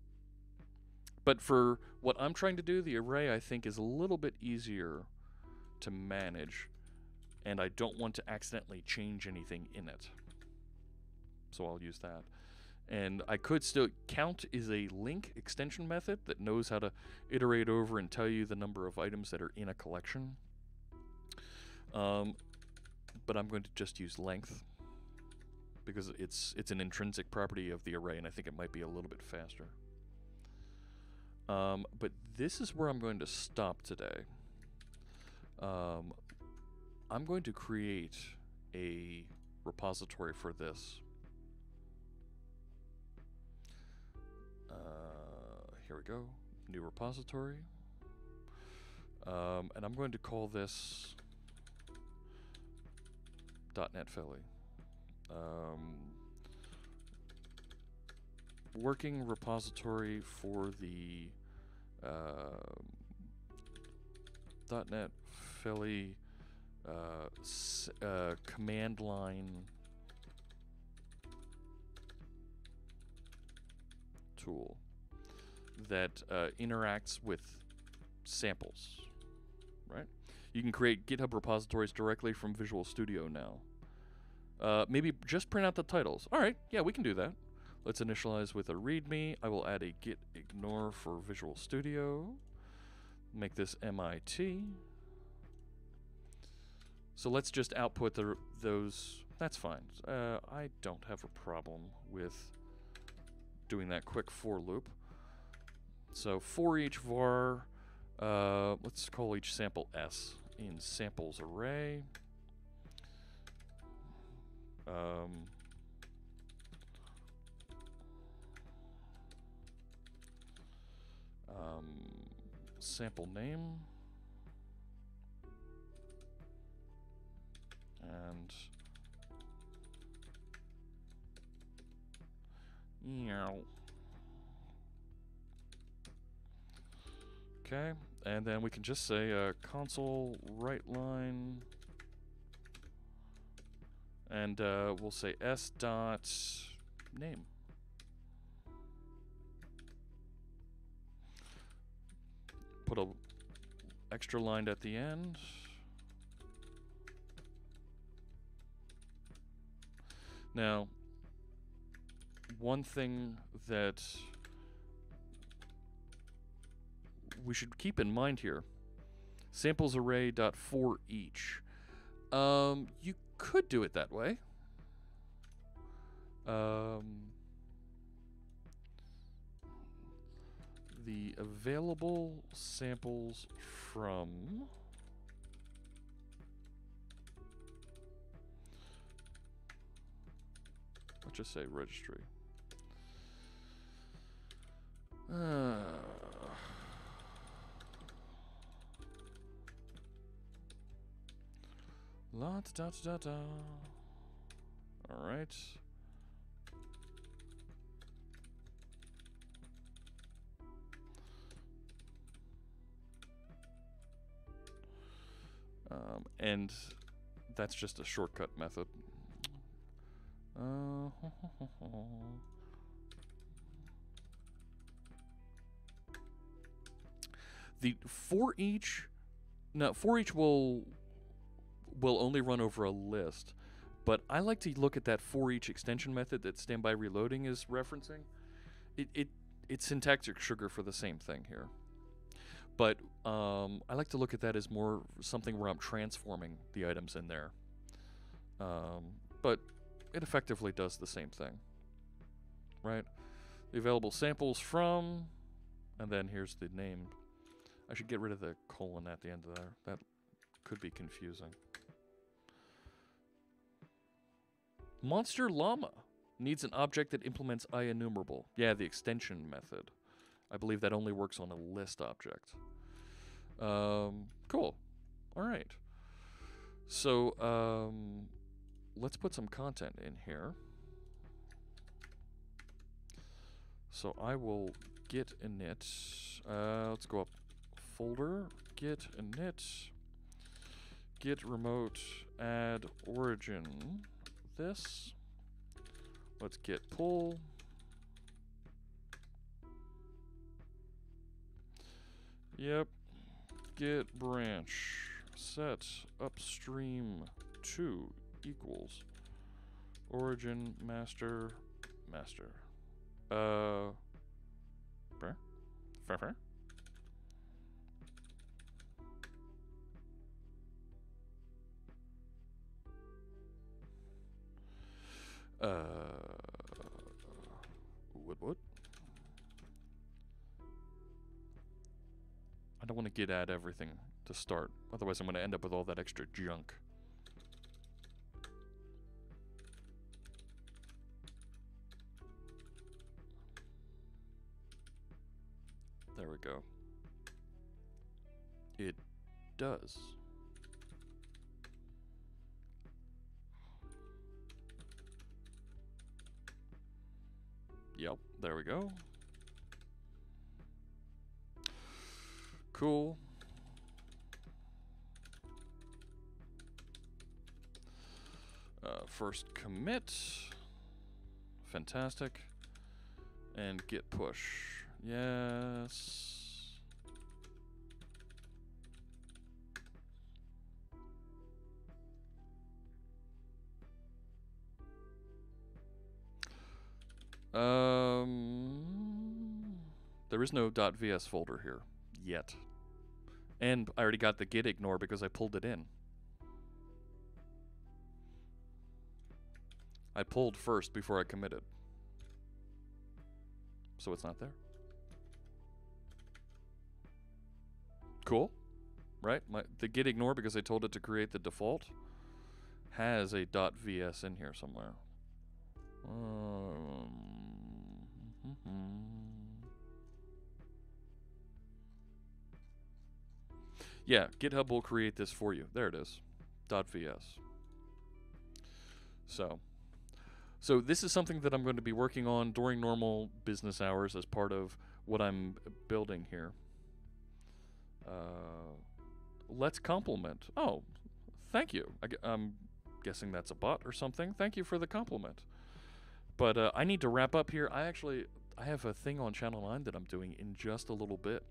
But for what I'm trying to do, the array I think is a little bit easier to manage, and I don't want to accidentally change anything in it. So I'll use that. And I could still, count is a link extension method that knows how to iterate over and tell you the number of items that are in a collection. But I'm going to just use length, because it's an intrinsic property of the array, and I think it might be a little bit faster. But this is where I'm going to stop today. I'm going to create a repository for this. Here we go, new repository. And I'm going to call this .NET-Philly. Working repository for the .NET-Philly command line tool that interacts with samples, right? You can create GitHub repositories directly from Visual Studio now. Maybe just print out the titles. All right, yeah, we can do that. Let's initialize with a README. I will add a git ignore for Visual Studio. Make this MIT. So let's just output those. That's fine. I don't have a problem with doing that quick for loop. So for each var, let's call each sample S in samples array. Sample name and okay, and then we can just say console write line, and we'll say s dot name. Put a extra line at the end. Now, one thing that we should keep in mind here, samples array dot for each. You could do it that way. The available samples from let's just say registry. All right. And that's just a shortcut method. The for each, now for each will only run over a list, but I like to look at that for each extension method that standby reloading is referencing, it's syntactic sugar for the same thing here. But I like to look at that as more something where I'm transforming the items in there. But it effectively does the same thing, right? The available samples from, and then here's the name. I should get rid of the colon at the end of there. That could be confusing. Monster llama needs an object that implements IEnumerable. Yeah, the extension method. I believe that only works on a list object. Cool. All right. So, let's put some content in here. So I will git init. Let's go up. Folder, git init, git remote, add origin. This. Let's git pull. Yep. Git branch. Set upstream 2 equals origin master. Fair. What? I don't want to git add everything to start. Otherwise, I'm going to end up with all that extra junk. There we go. It does. Yep, there we go. Cool. First commit. Fantastic. And git push. Yes. There is no .vs folder here yet. And I already got the git ignore because I pulled it in. I pulled first before I committed. So it's not there. Cool. Right? The git ignore, because I told it to create the default, has a .vs in here somewhere. Yeah, GitHub will create this for you. There it is. .vs. So this is something that I'm going to be working on during normal business hours as part of what I'm building here. Let's compliment. Oh, thank you. I'm guessing that's a bot or something. Thank you for the compliment. But I need to wrap up here. I have a thing on Channel 9 that I'm doing in just a little bit.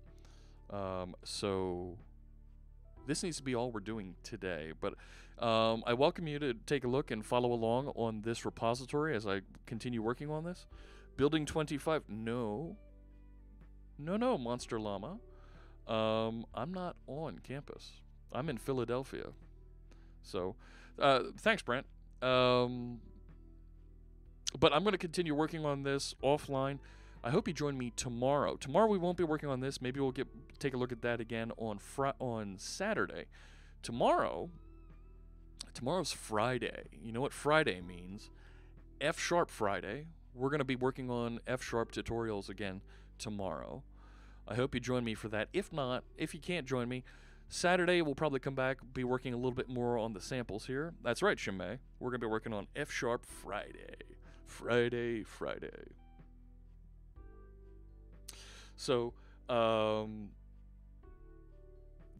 So this needs to be all we're doing today. But I welcome you to take a look and follow along on this repository as I continue working on this. Building 25. No, Monster Llama. I'm not on campus. I'm in Philadelphia. So, thanks, Brent. But I'm going to continue working on this offline. I hope you join me tomorrow. Tomorrow we won't be working on this. Maybe we'll take a look at that again on Saturday. Tomorrow's Friday. You know what Friday means? F# Friday. We're going to be working on F# tutorials again tomorrow. I hope you join me for that. If not, if you can't join me, Saturday we'll probably come back, be working a little bit more on the samples here. That's right, Shimei. We're going to be working on F# Friday. Friday. So,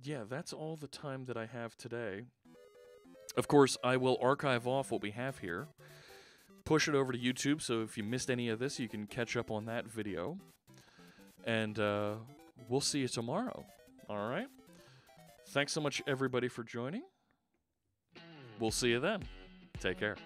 yeah, that's all the time that I have today. Of course, I will archive off what we have here, push it over to YouTube, so if you missed any of this, you can catch up on that video. And we'll see you tomorrow. All right? Thanks so much, everybody, for joining. We'll see you then. Take care.